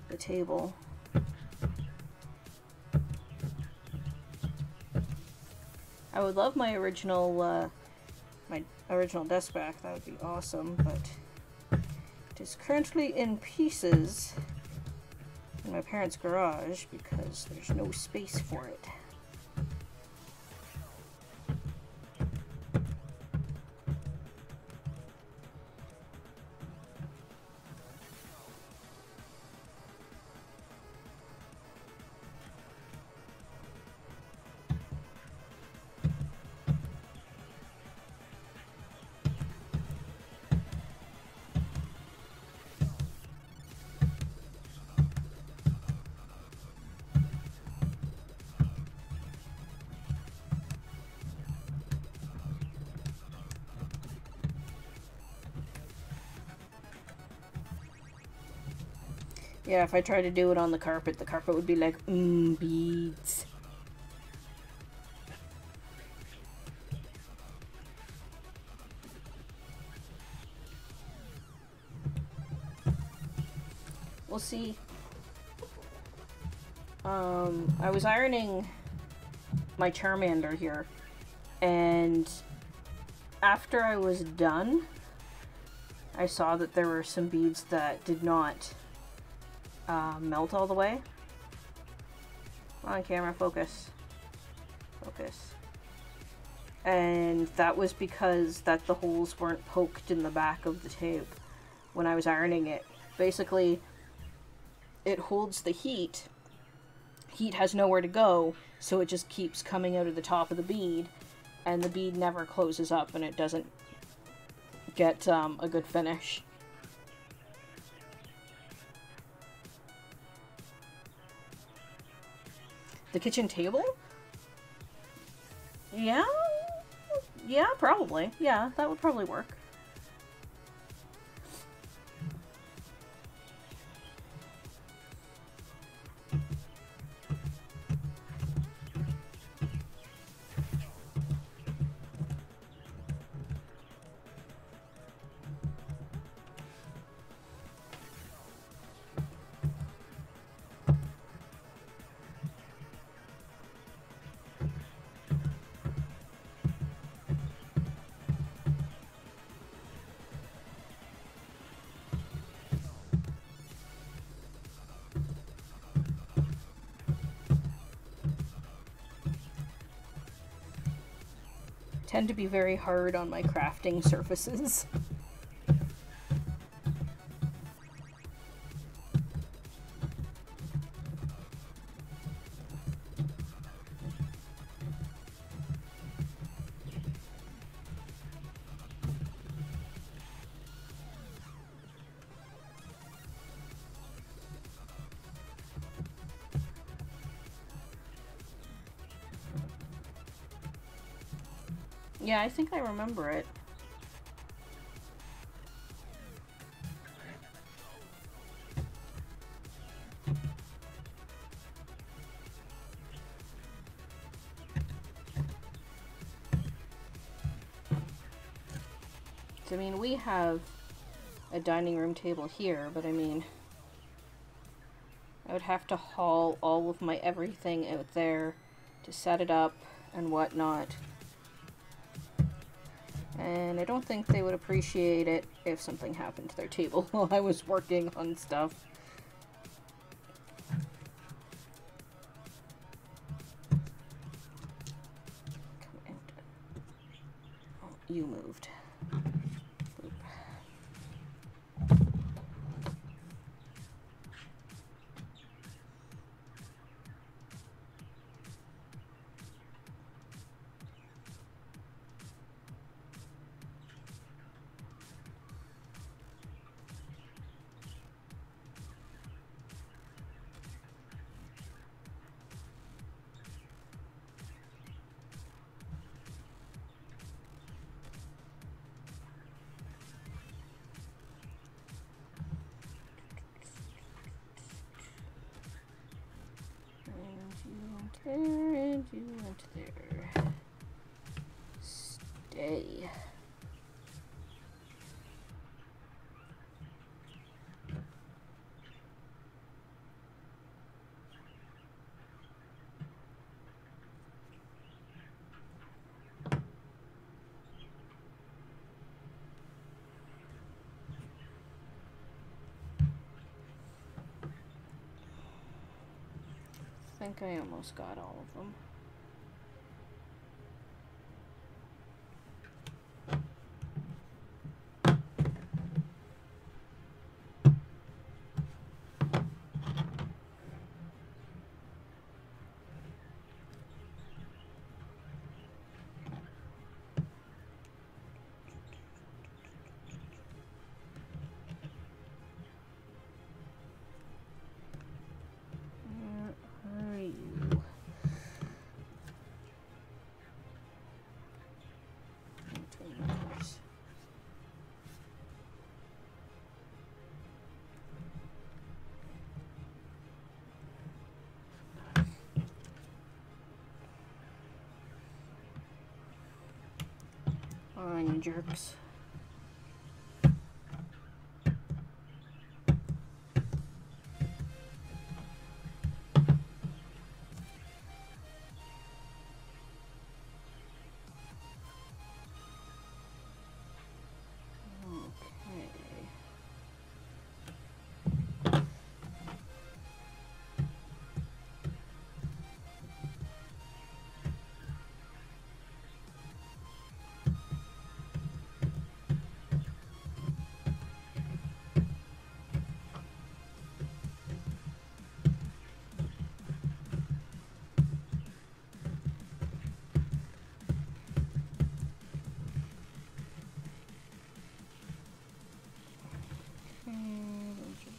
the table. I would love my original desk back. That would be awesome, but it is currently in pieces in my parents' garage because there's no space for it. Yeah, if I tried to do it on the carpet would be like, beads. We'll see. I was ironing my Charmander here, and after I was done, I saw that there were some beads that did not melt all the way. Come on, camera, focus. Focus. And that was because that the holes weren't poked in the back of the tape when I was ironing it. Basically, it holds the heat. Heat has nowhere to go, so it just keeps coming out of the top of the bead, and the bead never closes up, and it doesn't get a good finish. The kitchen table? Yeah? Yeah, probably. Yeah, that would probably work. Tend to be very hard on my crafting surfaces. Yeah, I think I remember it. I mean, we have a dining room table here, but I mean, I would have to haul all of my everything out there to set it up and whatnot. And I don't think they would appreciate it if something happened to their table while I was working on stuff. Come out. Oh, you moved. And you went there. Stay. I think I almost got all of them. Where are you? On, you jerks.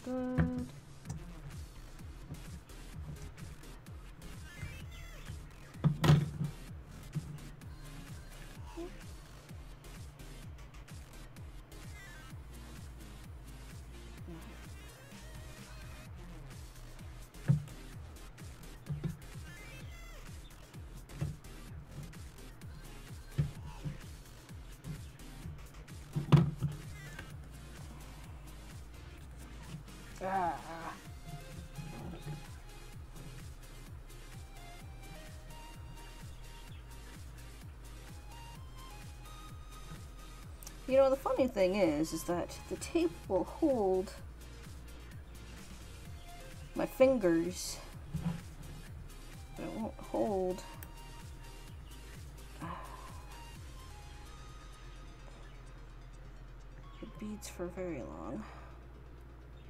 Good. Ah. You know, the funny thing is that the tape will hold my fingers, but it won't hold the beads for very long.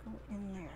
Go in there.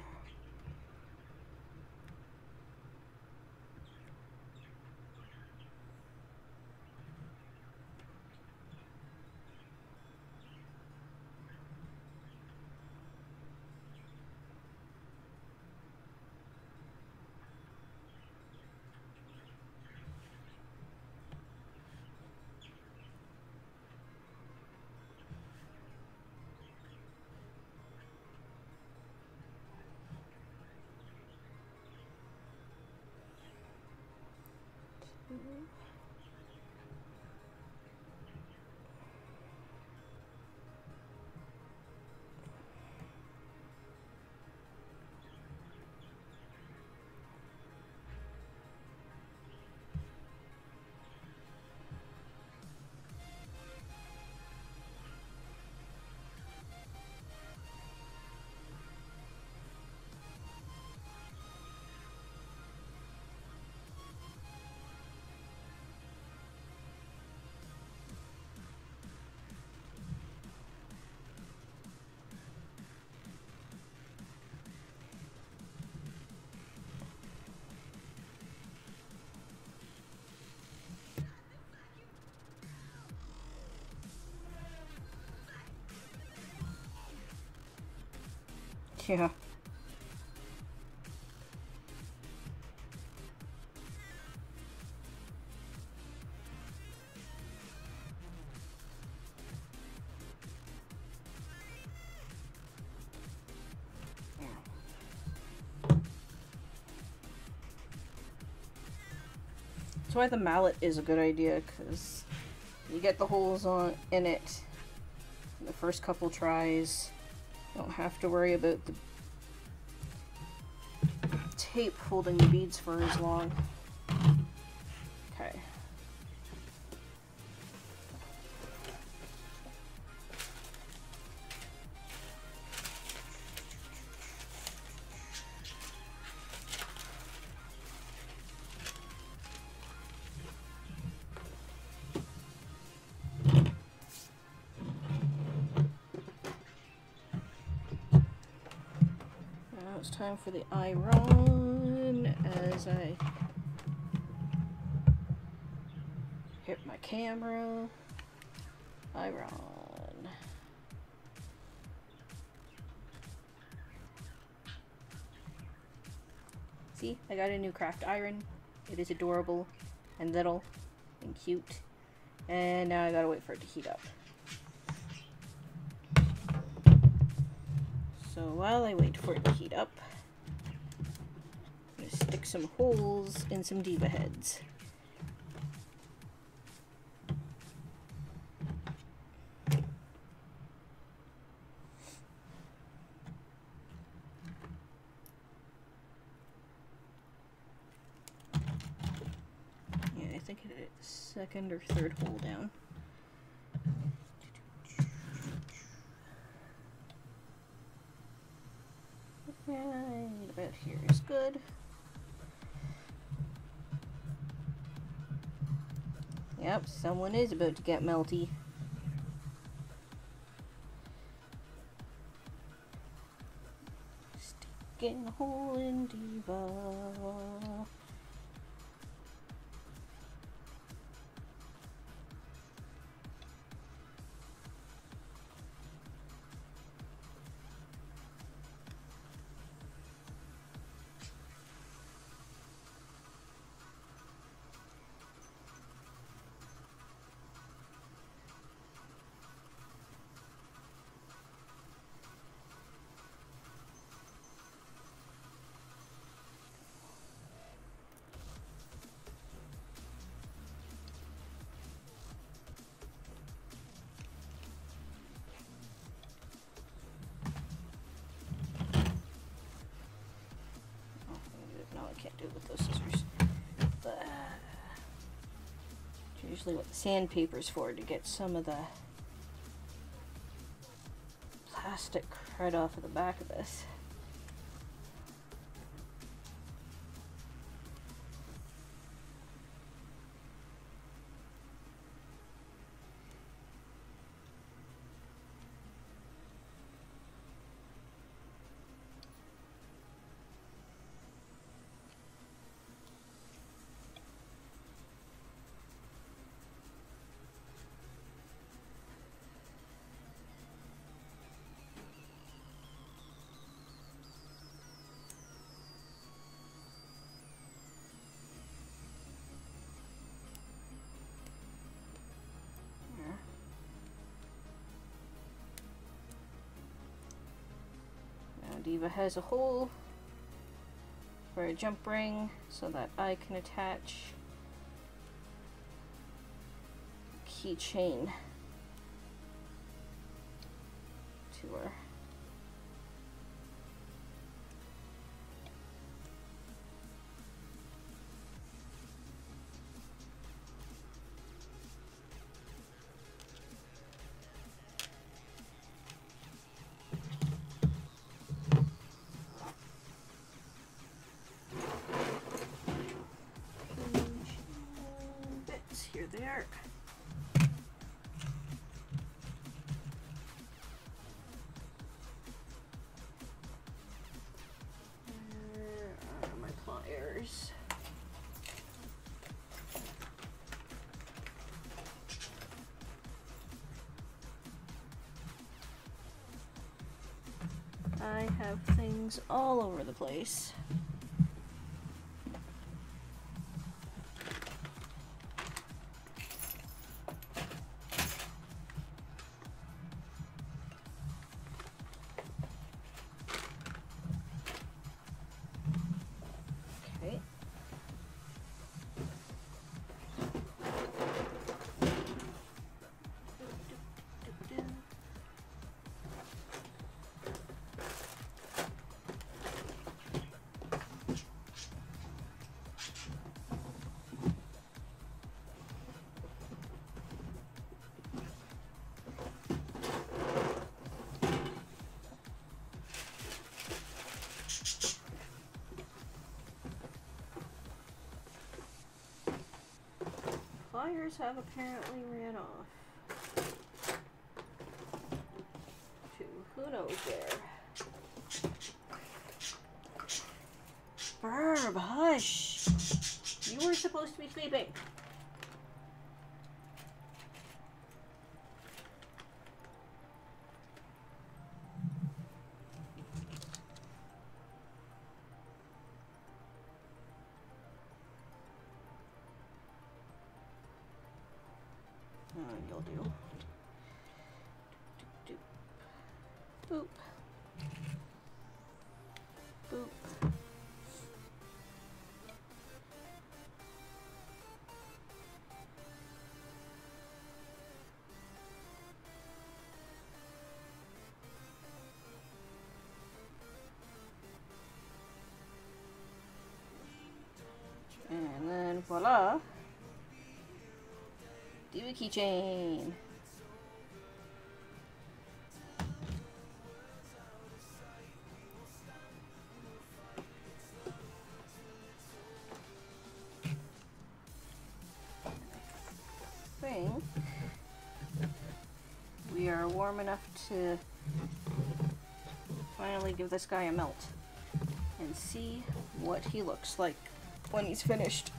Yeah. why the mallet is a good idea, because you get the holes in it in the first couple tries. You don't have to worry about the tape holding the beads for as long. Okay. Now it's time for the iron as I hit my camera. Iron. See, I got a new craft iron. It is adorable and little and cute. And now I gotta wait for it to heat up. So while I wait for it to heat up, I'm gonna stick some holes in some diva heads. Yeah, I think I did the second or third hole down. Right about here is good. Yep, someone is about to get melty. Sticking a hole in diva. Can't do it with those scissors. But it's usually what the sandpaper's for, to get some of the plastic crud off of the back of this. Diva has a hole for a jump ring so that I can attach a keychain to her. Here they are. Where are my pliers? I have things all over the place. wires have apparently ran off. To who knows where. Burb, hush! You were supposed to be sleeping. You'll do. Boop. Boop. And then voila. Do a keychain. I think we are warm enough to finally give this guy a melt and see what he looks like when he's finished.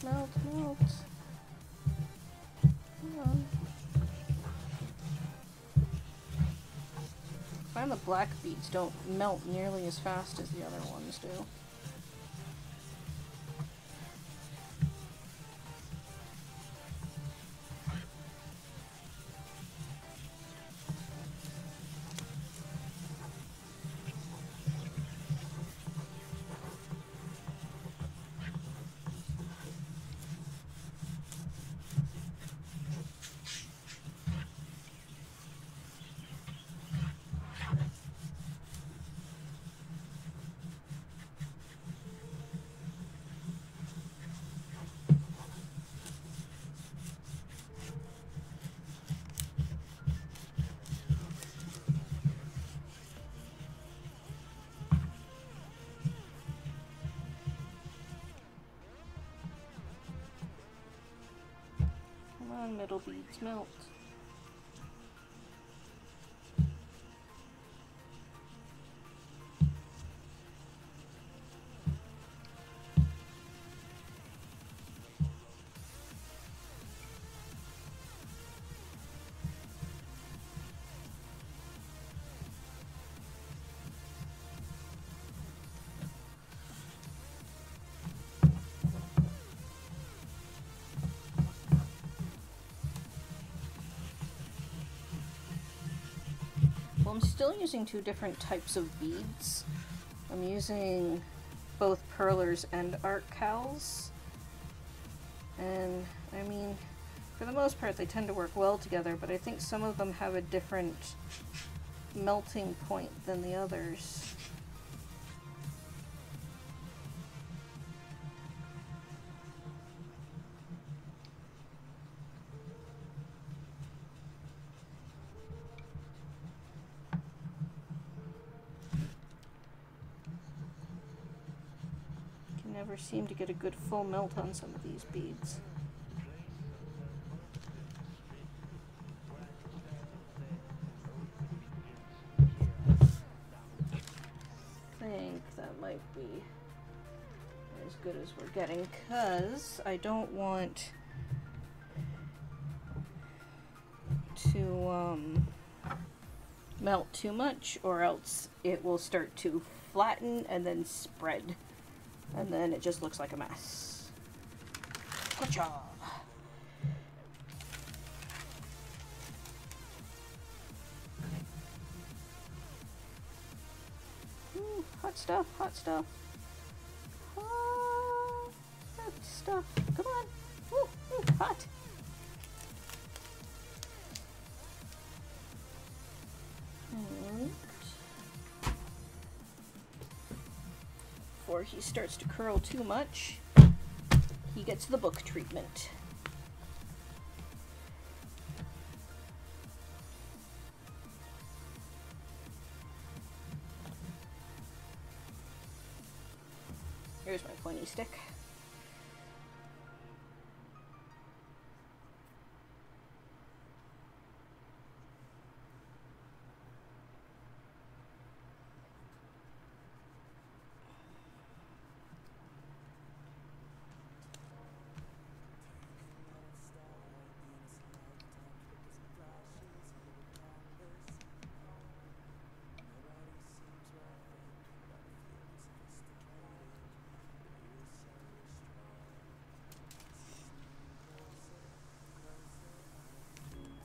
Melt. Come on. I find the black beads don't melt nearly as fast as the other ones do. on, middle beads melt. Well, I'm still using two different types of beads. I'm using both perlers and art cowls. And, I mean, for the most part they tend to work well together, but I think some of them have a different melting point than the others. Never seem to get a good full melt on some of these beads. I think that might be as good as we're getting, because I don't want to melt too much, or else it will start to flatten and then spread. And then it just looks like a mess. Good job. Ooh, hot stuff, hot stuff. Hot stuff. Come on. Ooh, ooh, hot. And before he starts to curl too much, he gets the book treatment. Here's my pointy stick.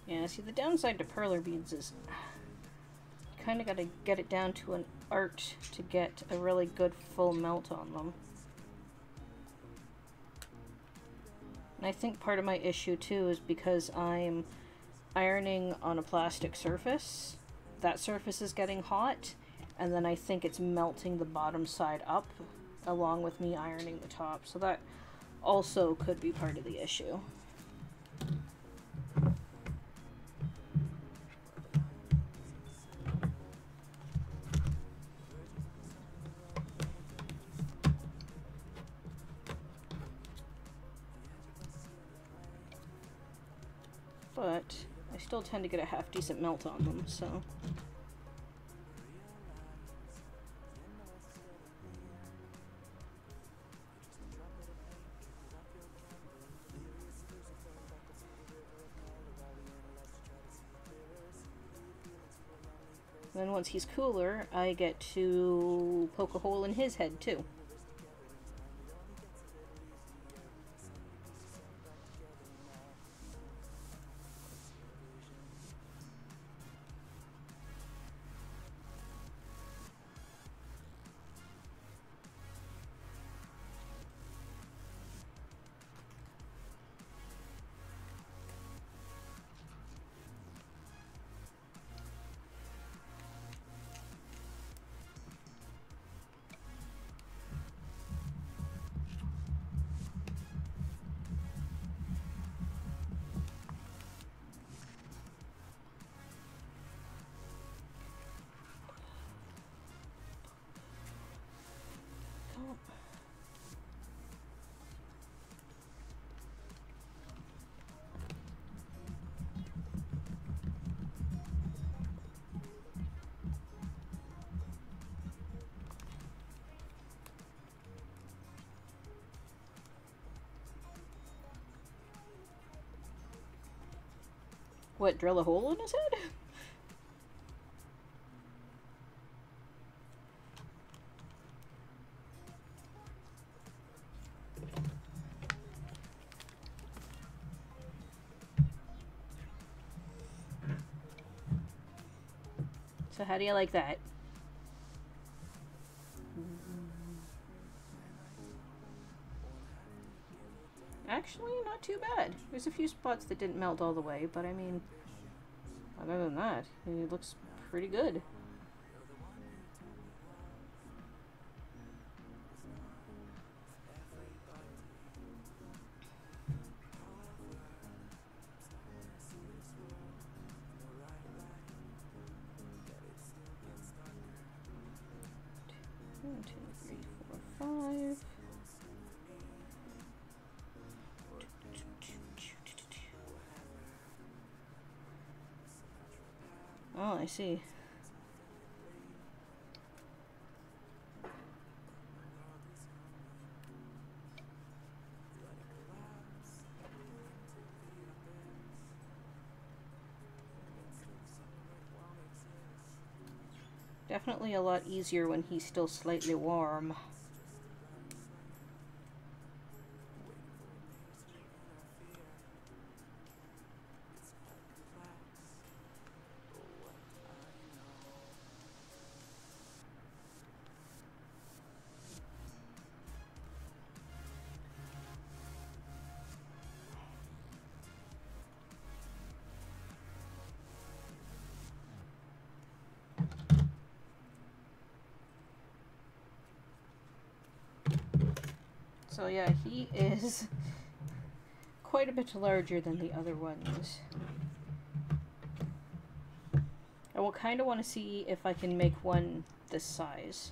Yeah, see, the downside to perler beads is you kind of got to get it down to an art to get a really good full melt on them. And I think part of my issue too is because I'm ironing on a plastic surface. That surface is getting hot, and then I think it's melting the bottom side up along with me ironing the top. So that also could be part of the issue. But I still tend to get a half decent melt on them, so. Then once he's cooler, I get to poke a hole in his head too. What, drill a hole in his head? So how do you like that? Actually, not too bad. There's a few spots that didn't melt all the way, but I mean, other than that, it looks pretty good. One, two, three, four, five. Oh, I see. Definitely a lot easier when he's still slightly warm. So yeah, he is quite a bit larger than the other ones. I will kind of want to see if I can make one this size.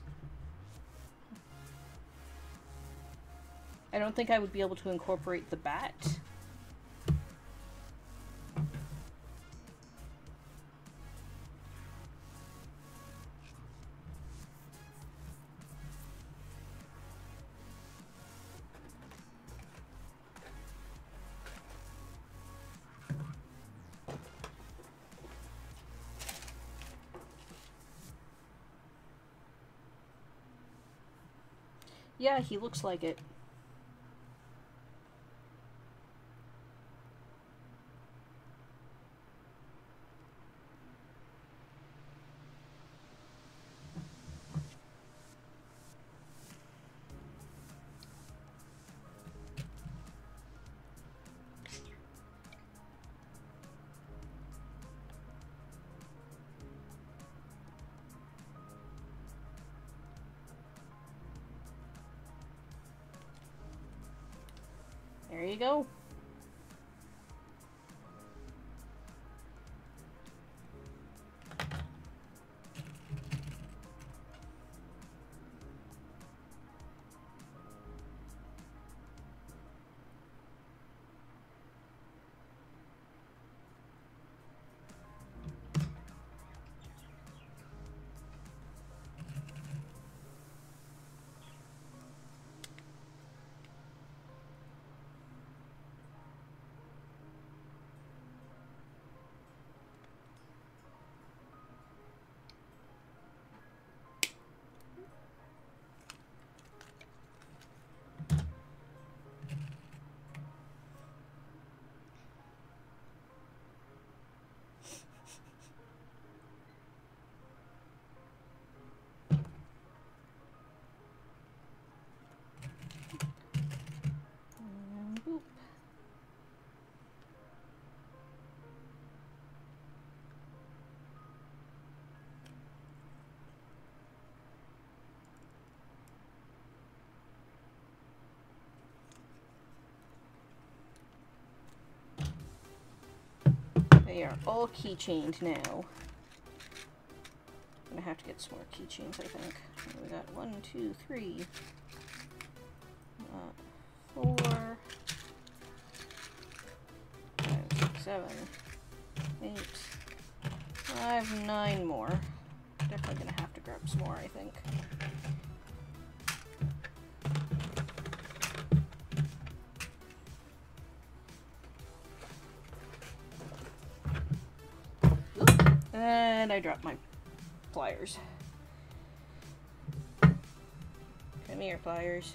I don't think I would be able to incorporate the bat. Yeah, he looks like it. There you go. And boop. They are all keychained now. I'm gonna have to get some more keychains, I think. We got 1, 2, 3, 4, 5, 6, 7, 8, 5, 9 more. Definitely gonna have to grab some more, I think. And I dropped my pliers. Come here, pliers.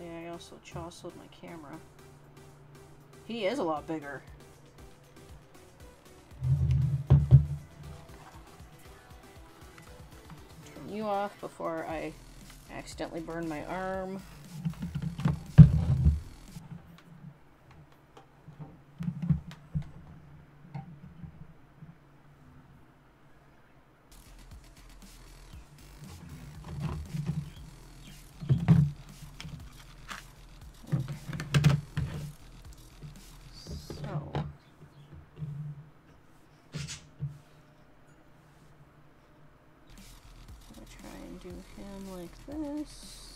Apparently I also jostled my camera. He is a lot bigger. Turn you off before I accidentally burn my arm. Do him like this.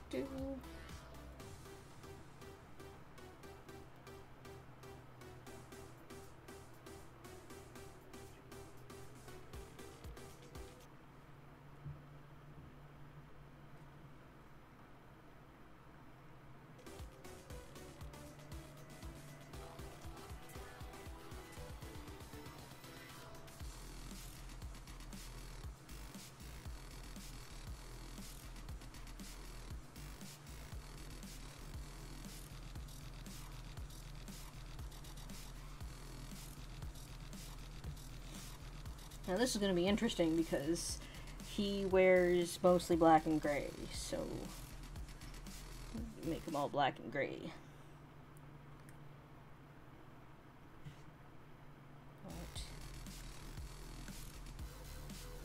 Do. Now this is going to be interesting because he wears mostly black and gray, so make them all black and gray.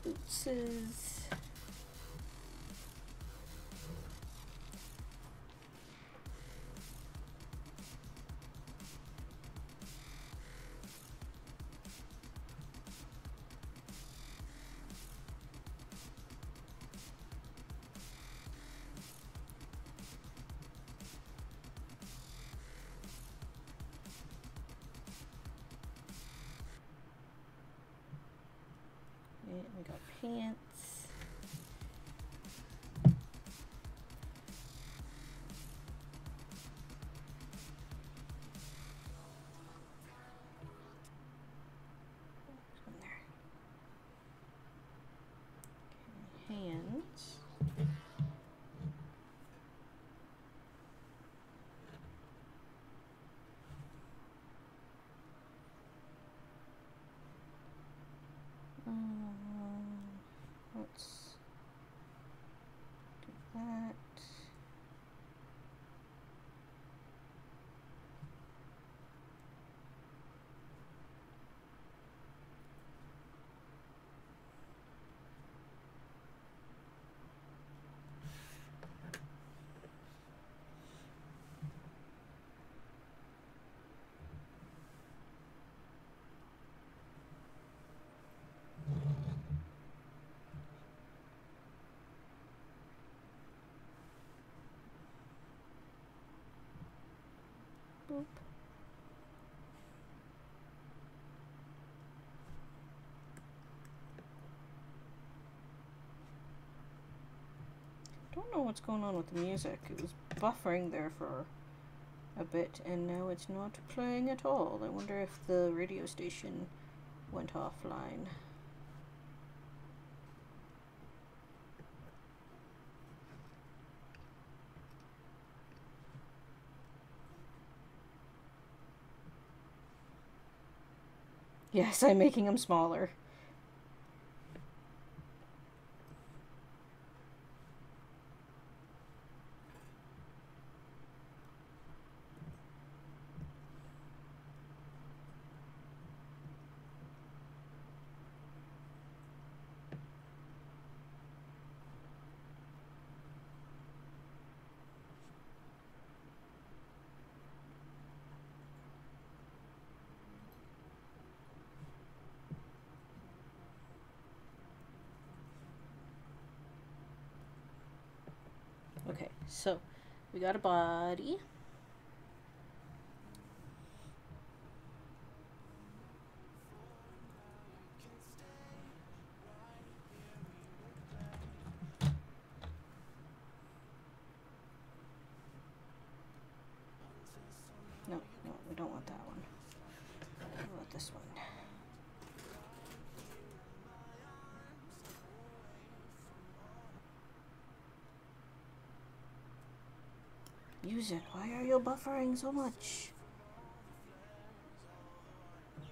Bootses. And we got pants. Okay, hands. Let's do that. Boop. Don't know what's going on with the music. It was buffering there for a bit and now it's not playing at all. I wonder if the radio station went offline. Yes, I'm making them smaller. Okay, so we got a body. No, no, we don't want that one. We want this one. Use it. Why are you buffering so much?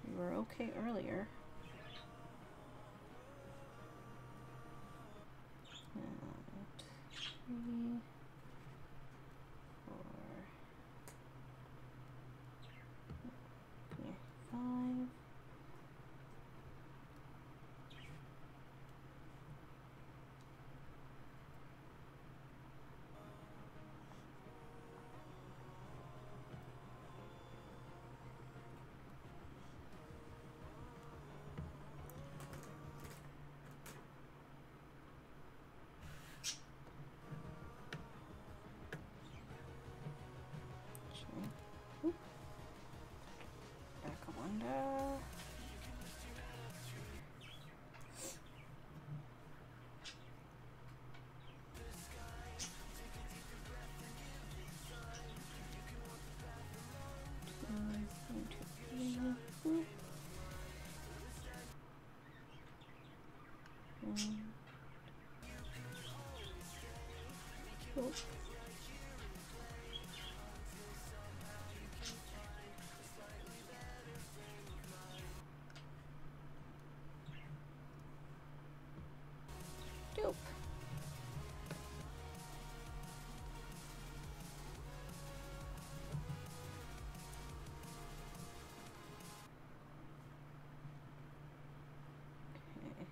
You were okay earlier. And 3, 4, 5. Back a wonder. Oh. Dope. Okay.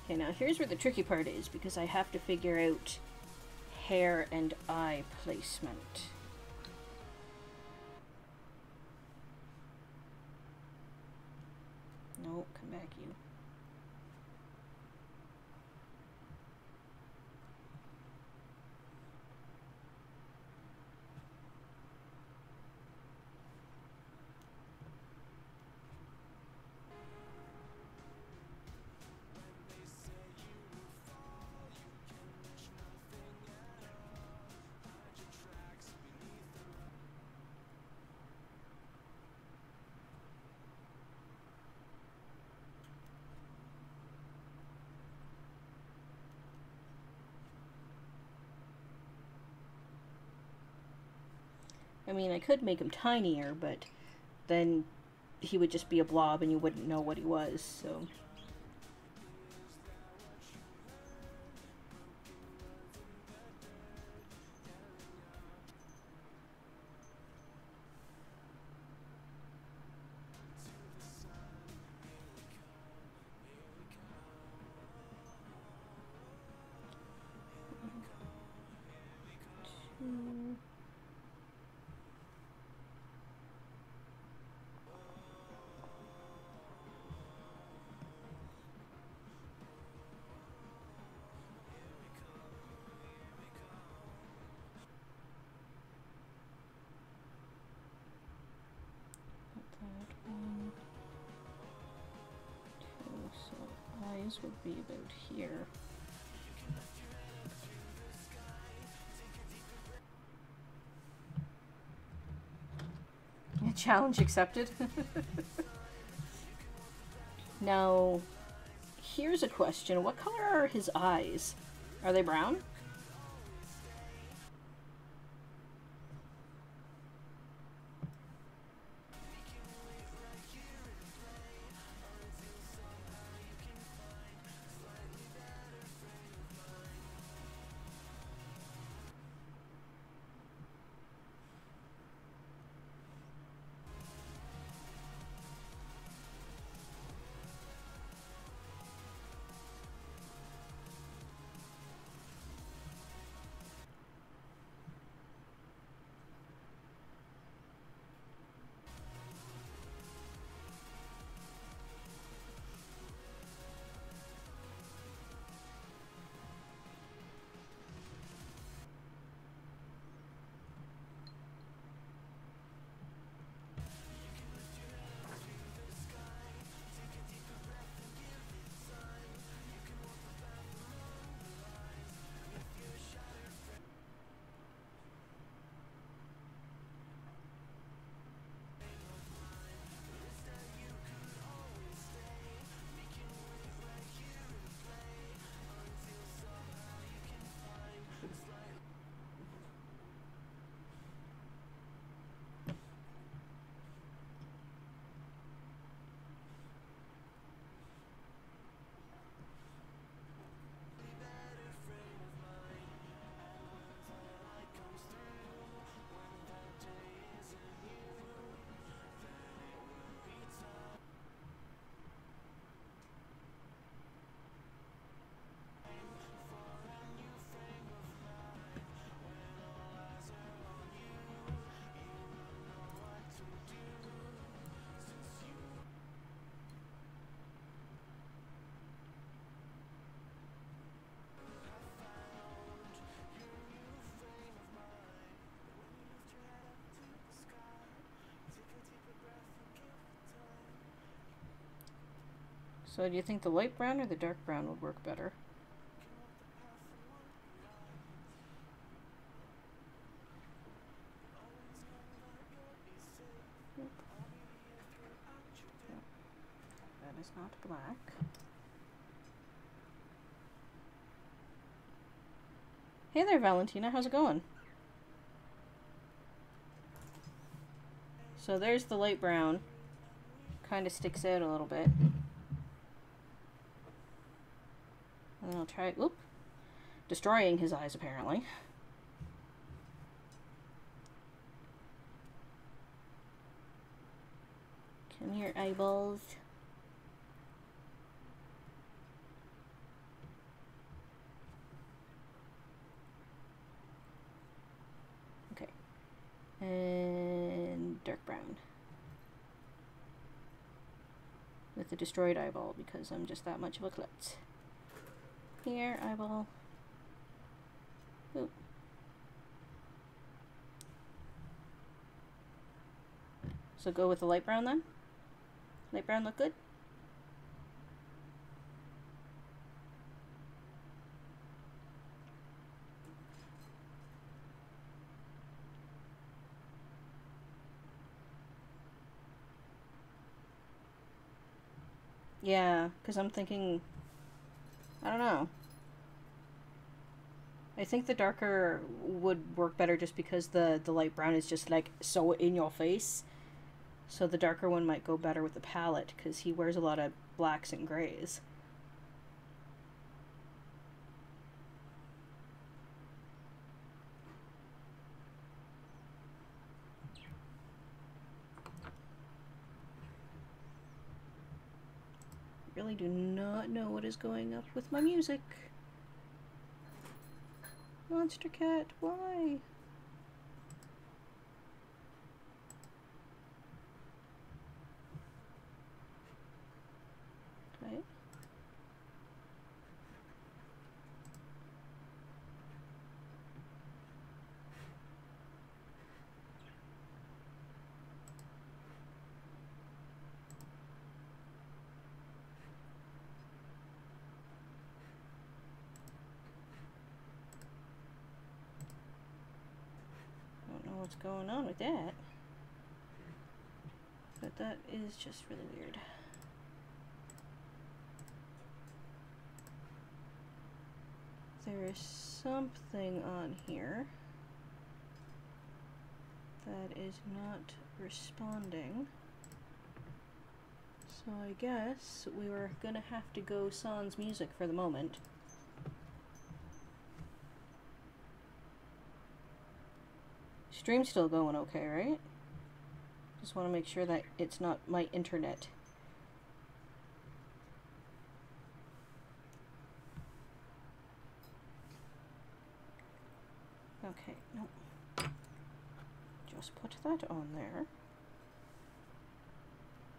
Okay, now here's where the tricky part is, because I have to figure out hair and eye placement. No, come back, you. I mean, I could make him tinier, but then he would just be a blob and you wouldn't know what he was, so... So eyes would be about here. Challenge accepted. Now, here's a question. What color are his eyes? Are they brown? So do you think the light brown or the dark brown would work better? Nope. No, that is not black. Hey there, Valentina. How's it going? So there's the light brown. Kind of sticks out a little bit. And I'll try, whoop, destroying his eyes apparently. Come here, eyeballs. Okay. And dark brown. With the destroyed eyeball because I'm just that much of a klutz. Here, eyeball. Boop. So go with the light brown then? Light brown look good? Yeah, because I'm thinking, I don't know. I think the darker would work better just because the light brown is just like so in your face. So the darker one might go better with the palette because he wears a lot of blacks and grays. Really do not know what is going up with my music. Monster Cat, why? Okay. Don't know what's going on with that. But that is just really weird. There is something on here that is not responding. So I guess we were gonna have to go sans music for the moment. Stream's still going okay, right? Just want to make sure that it's not my internet. Okay, nope. Just put that on there.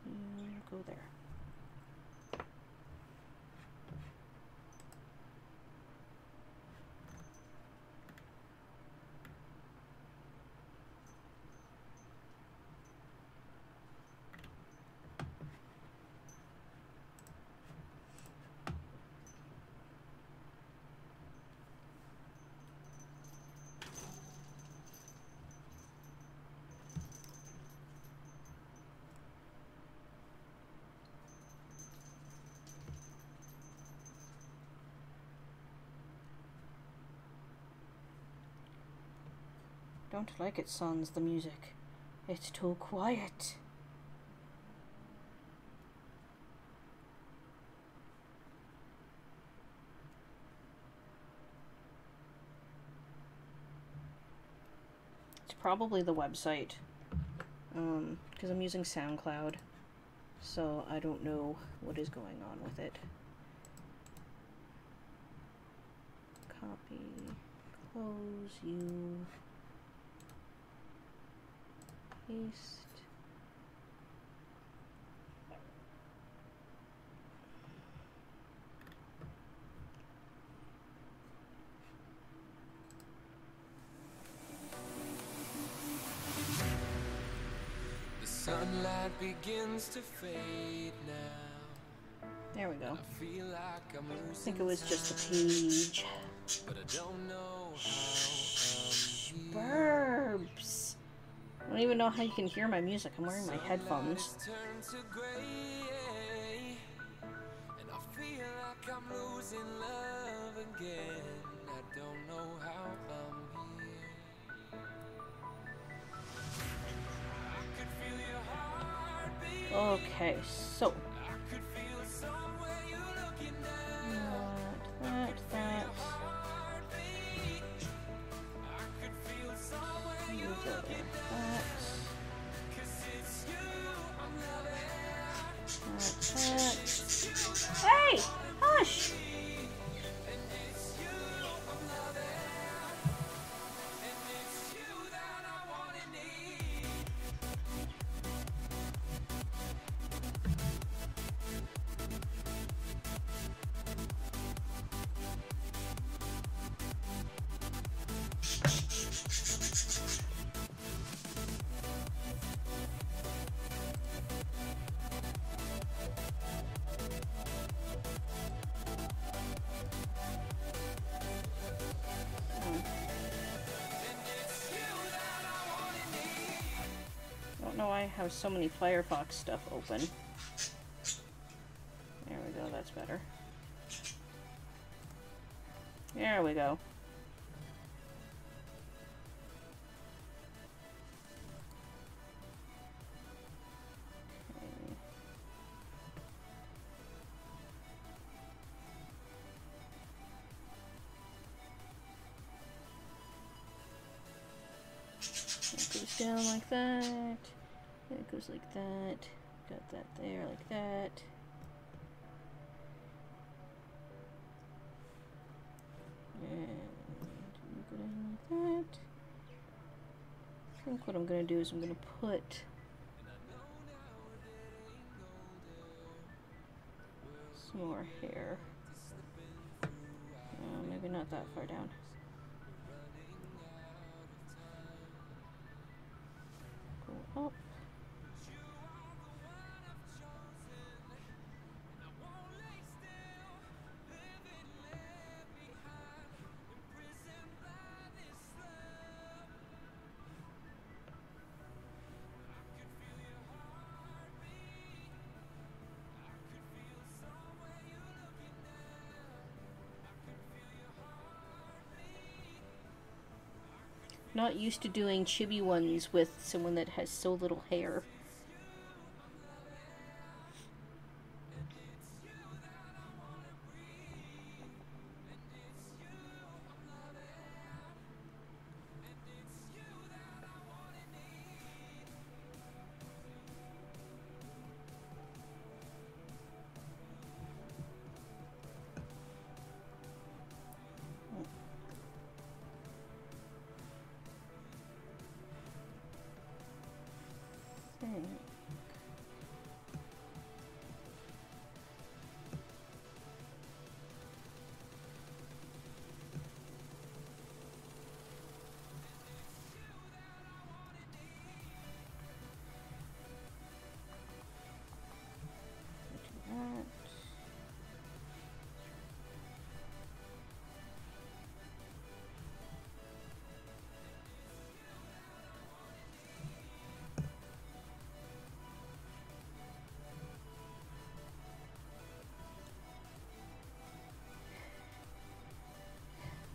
You go there. Don't like it, sans the music. It's too quiet. It's probably the website. Because I'm using SoundCloud. So I don't know what is going on with it. Copy, close, you, paste. The sunlight begins to fade now. There we go. I feel like I'm I losing think it was just a page. but I don't know Shh, burbs. I don't even know how you can hear my music. I'm wearing my headphones. Turn to gray, and I feel like I'm losing love again. I don't know how I'm here. I could feel your heartbeat. Okay, so. I could feel somewhere you looking down. That. Heartbeat. I could feel somewhere you Move over looking that. 'cause it's you I'm loving. That. Hey! Hush! And it's you I'm loving. And it's you that I want and need. Don't know why I have so many Firefox stuff open. There we go, that's better. There we go. Okay. It goes down like that. It goes like that. Got that there like that. And you go down like that. I think what I'm going to do is I'm going to put some more hair. Maybe not that far down. Go up. not used to doing chibi ones with someone that has so little hair.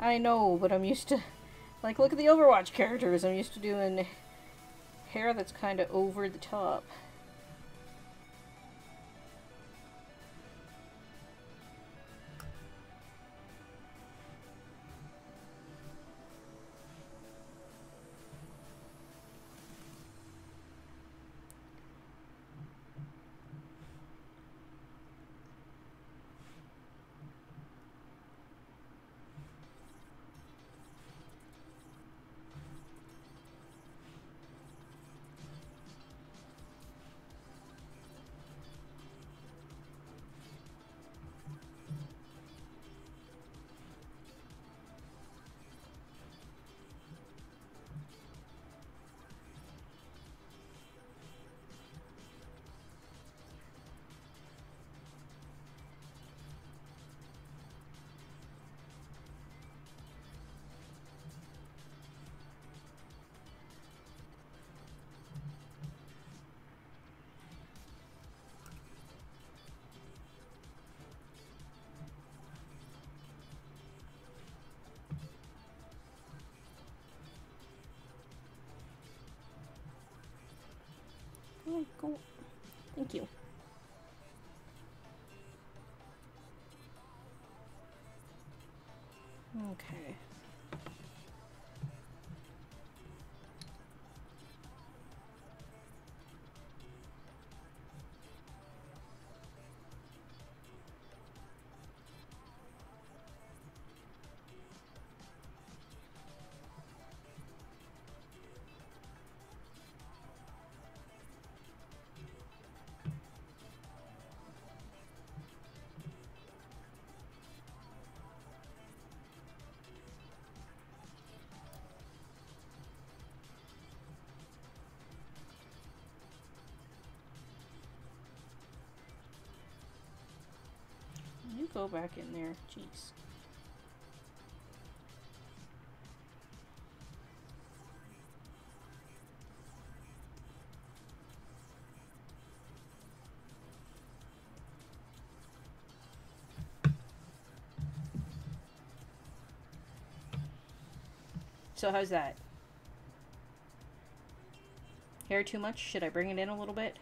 I know, but I'm used to... Like, look at the Overwatch characters. I'm used to doing hair that's kind of over the top. Oh, cool. Thank you. Okay. You go back in there. Jeez. So how's that? Hair too much? Should I bring it in a little bit?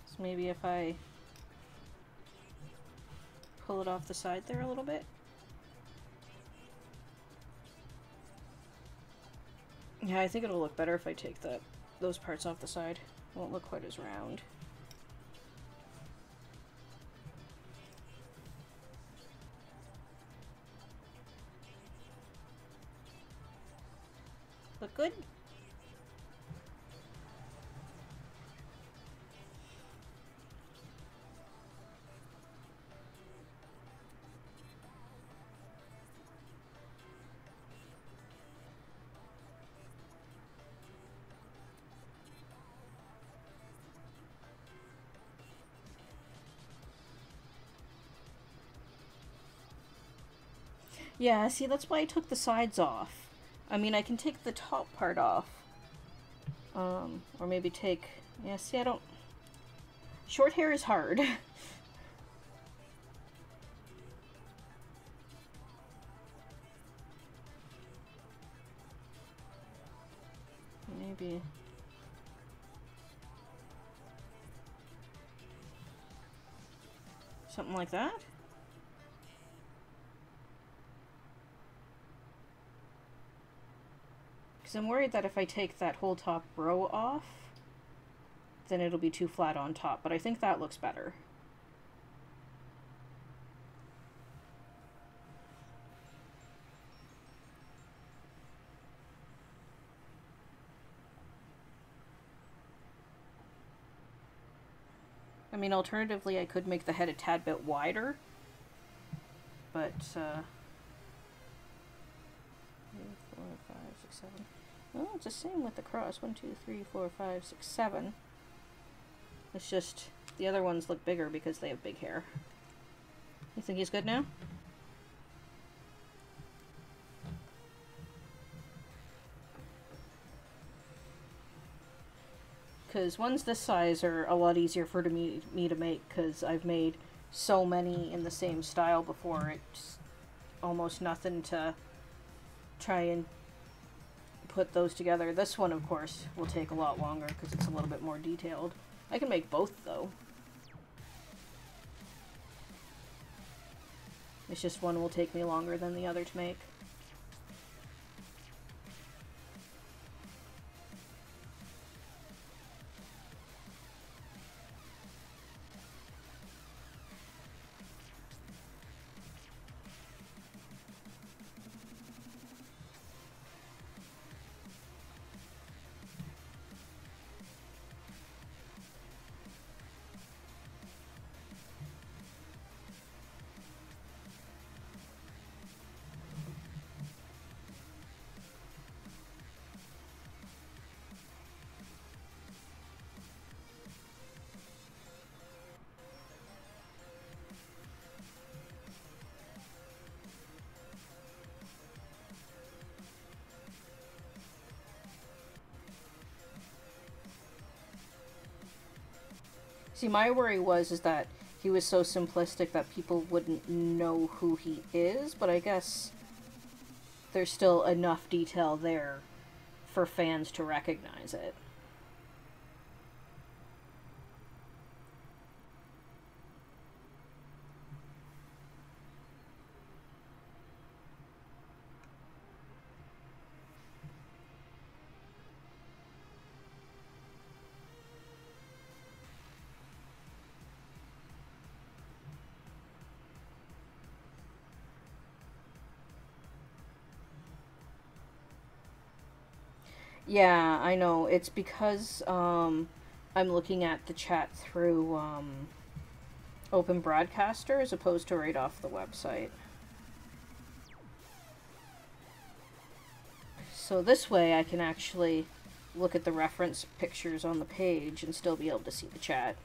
So maybe if I pull it off the side there a little bit. Yeah, I think it'll look better if I take those parts off the side. It won't look quite as round. Look good? Yeah, see, that's why I took the sides off. I mean, I can take the top part off. Or maybe take... Yeah, see, I don't... Short hair is hard. Maybe. Something like that? Because I'm worried that if I take that whole top row off, then it'll be too flat on top, but I think that looks better. I mean, alternatively, I could make the head a tad bit wider, but, 3, 4, 5, 6, 7. Well, it's the same with the cross. 1, 2, 3, 4, 5, 6, 7. It's just the other ones look bigger because they have big hair. You think he's good now? Because ones this size are a lot easier for me to make, because I've made so many in the same style before. It's almost nothing to try and put those together. This one, of course, will take a lot longer because it's a little bit more detailed. I can make both, though. It's just one will take me longer than the other to make. See, my worry is that he was so simplistic that people wouldn't know who he is, but I guess there's still enough detail there for fans to recognize it. Yeah, I know. It's because I'm looking at the chat through Open Broadcaster as opposed to right off the website. So this way I can actually look at the reference pictures on the page and still be able to see the chat.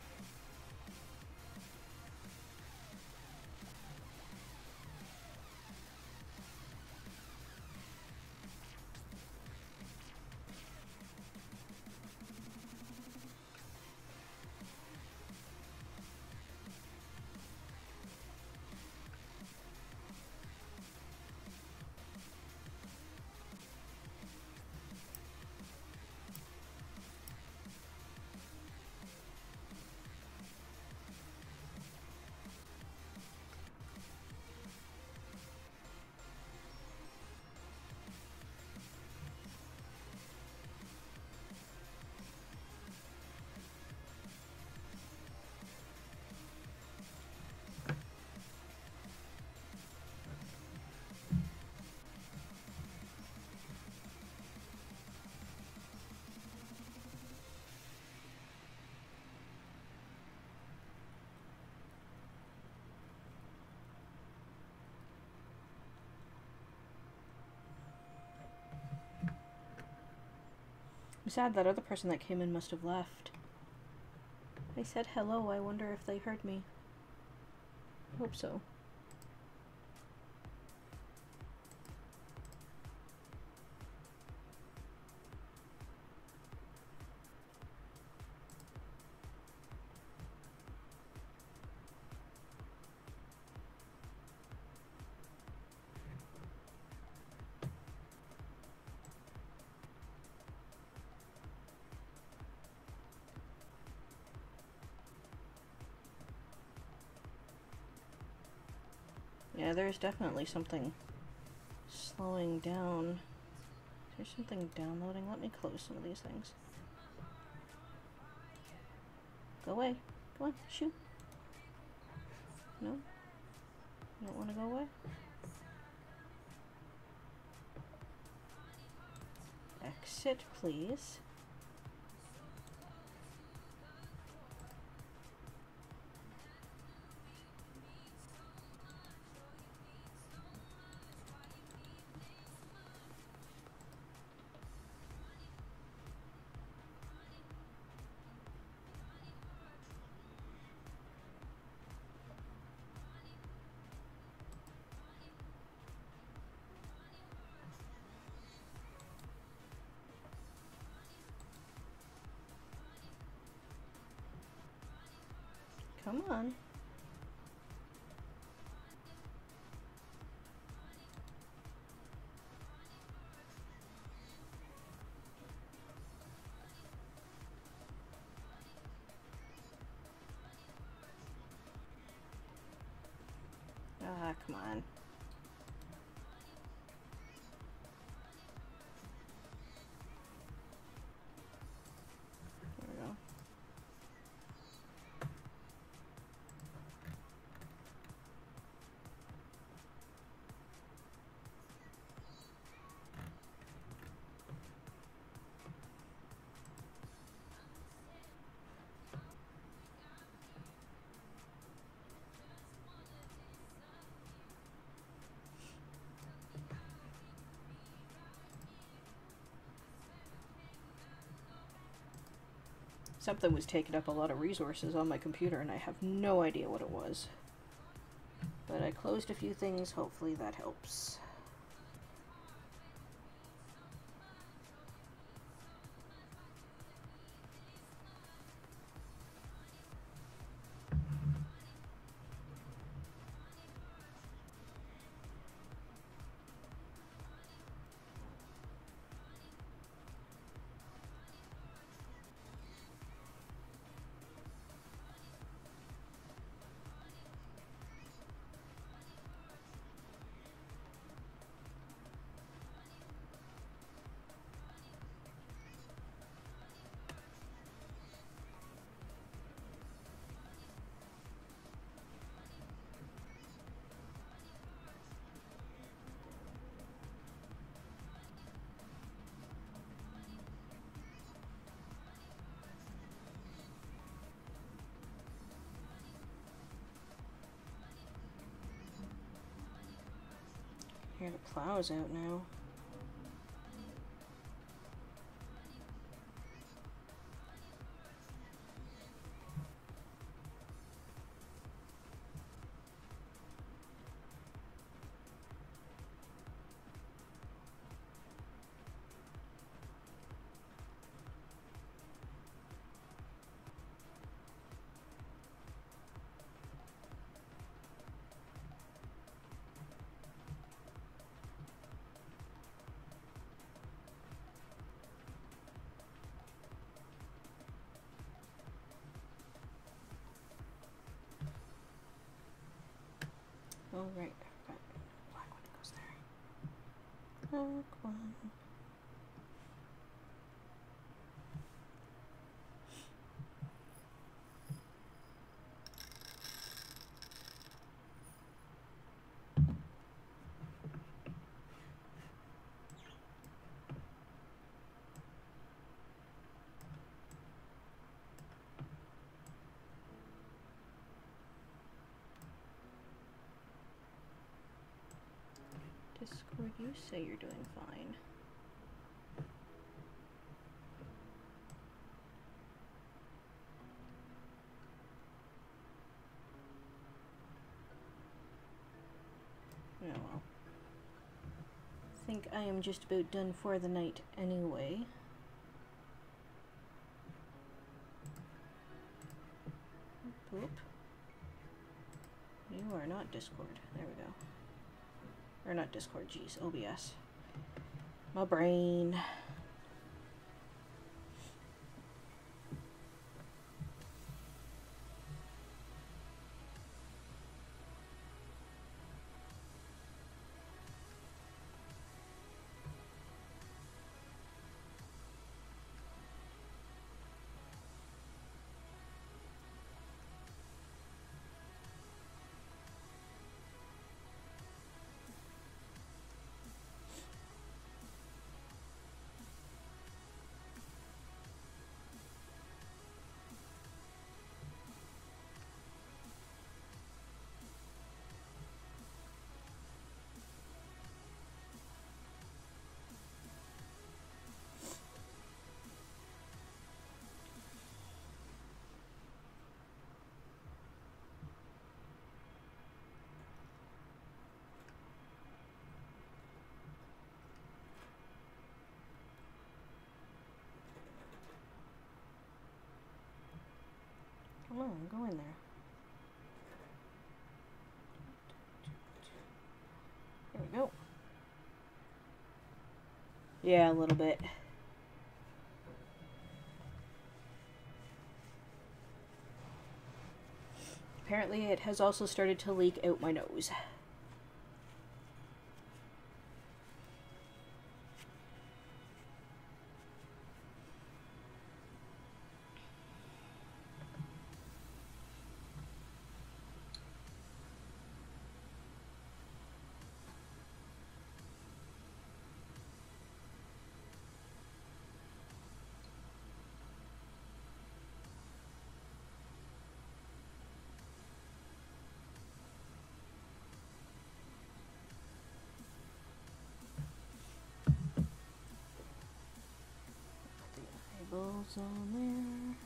I'm sad that other person that came in must have left. I said hello, I wonder if they heard me. I hope so. Yeah, there's definitely something slowing down. Is there something downloading? Let me close some of these things. Go away. Come on, shoot. No? You don't want to go away? Exit, please. Come on. Ah, come on. There we go. Something was taking up a lot of resources on my computer and I have no idea what it was. But I closed a few things, hopefully that helps. Here, the plow's out now. Oh, right. Black one goes there. Black one. Discord, you say you're doing fine. Oh well. I think I am just about done for the night anyway. Boop. You are not Discord. There we go. Or not Discord, geez, OBS. My brain. Come on, go in there. There we go. Yeah, a little bit. Apparently it has also started to leak out my nose. Eyeballs on there.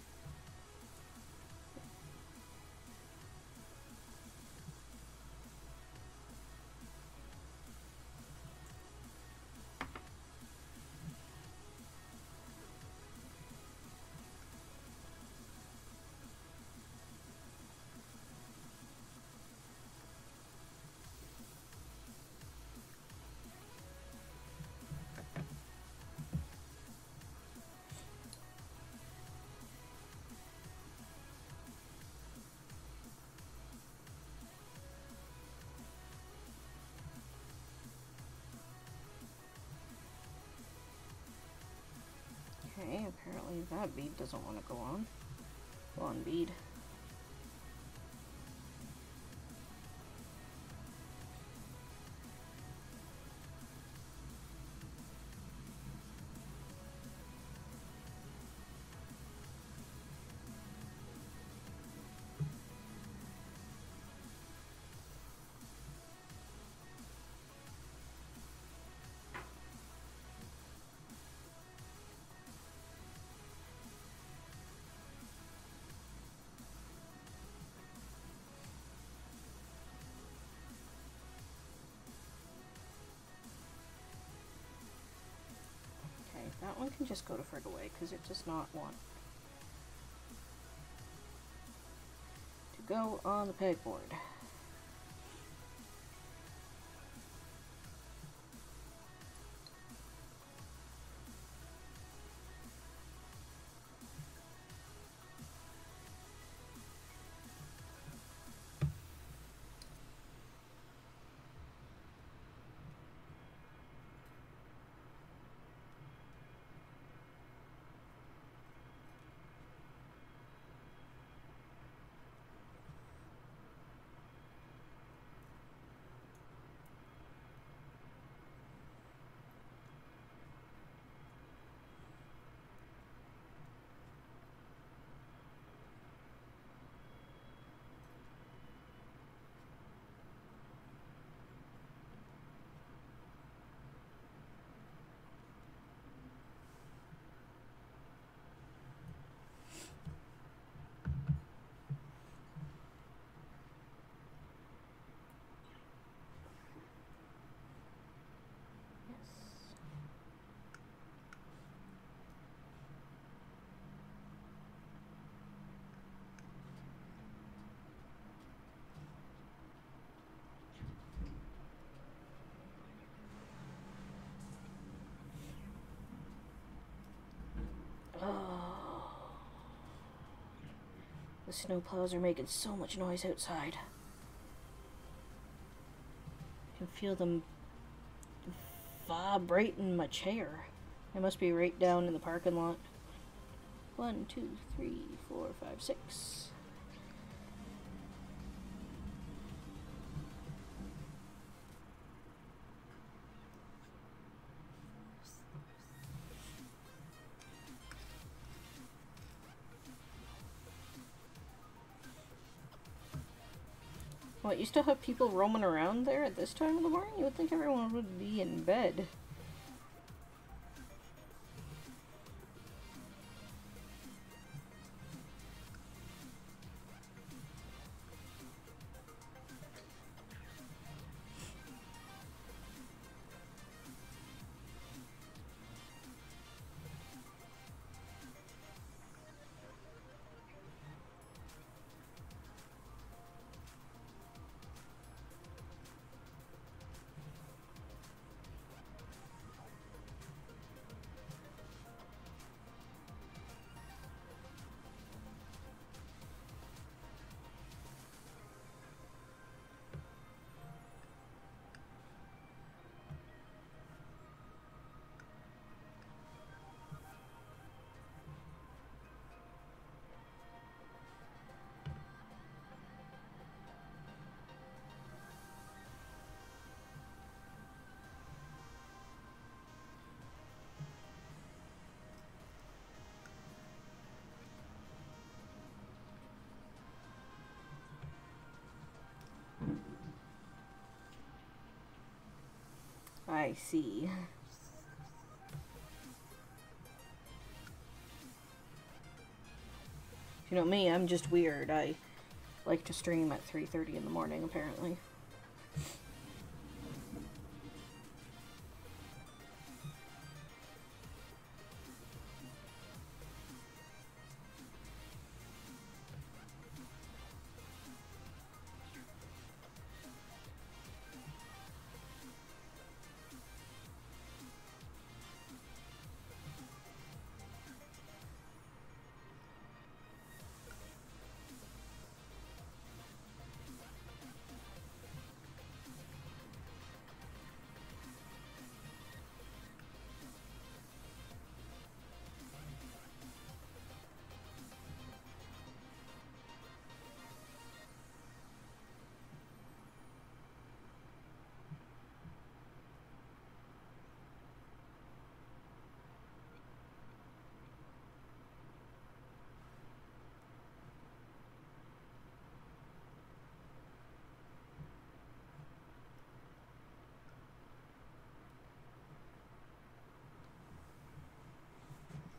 Okay, apparently that bead doesn't want to go on. Go on, bead. That one can just go to frig away because it does not want to go on the pegboard. The snowplows are making so much noise outside. I can feel them vibrating in my chair. I must be right down in the parking lot. 1, 2, 3, 4, 5, 6. What, you still have people roaming around there at this time of the morning? You would think everyone would be in bed. I see. You know me, I'm just weird. I like to stream at 3:30 in the morning, apparently.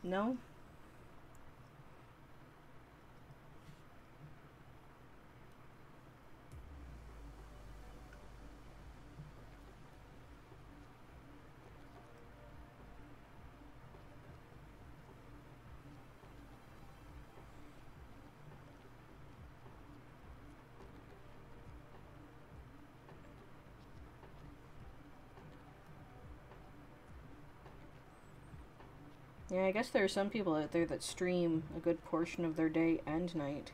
No? Yeah, I guess there are some people out there that stream a good portion of their day and night.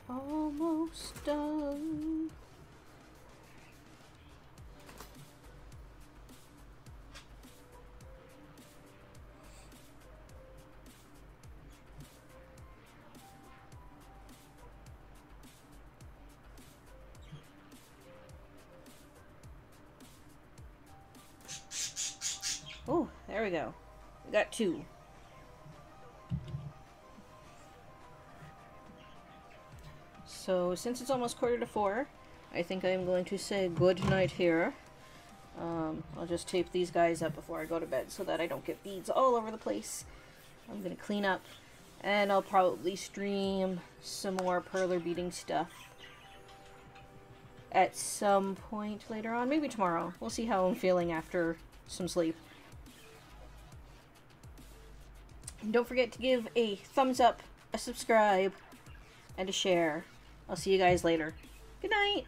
Almost done. Oh, there we go. We got 2. So, since it's almost 3:45, I think I'm going to say good night here. I'll just tape these guys up before I go to bed so that I don't get beads all over the place. I'm going to clean up, and I'll probably stream some more perler beading stuff at some point later on. Maybe tomorrow. We'll see how I'm feeling after some sleep. And don't forget to give a thumbs up, a subscribe, and a share. I'll see you guys later. Good night!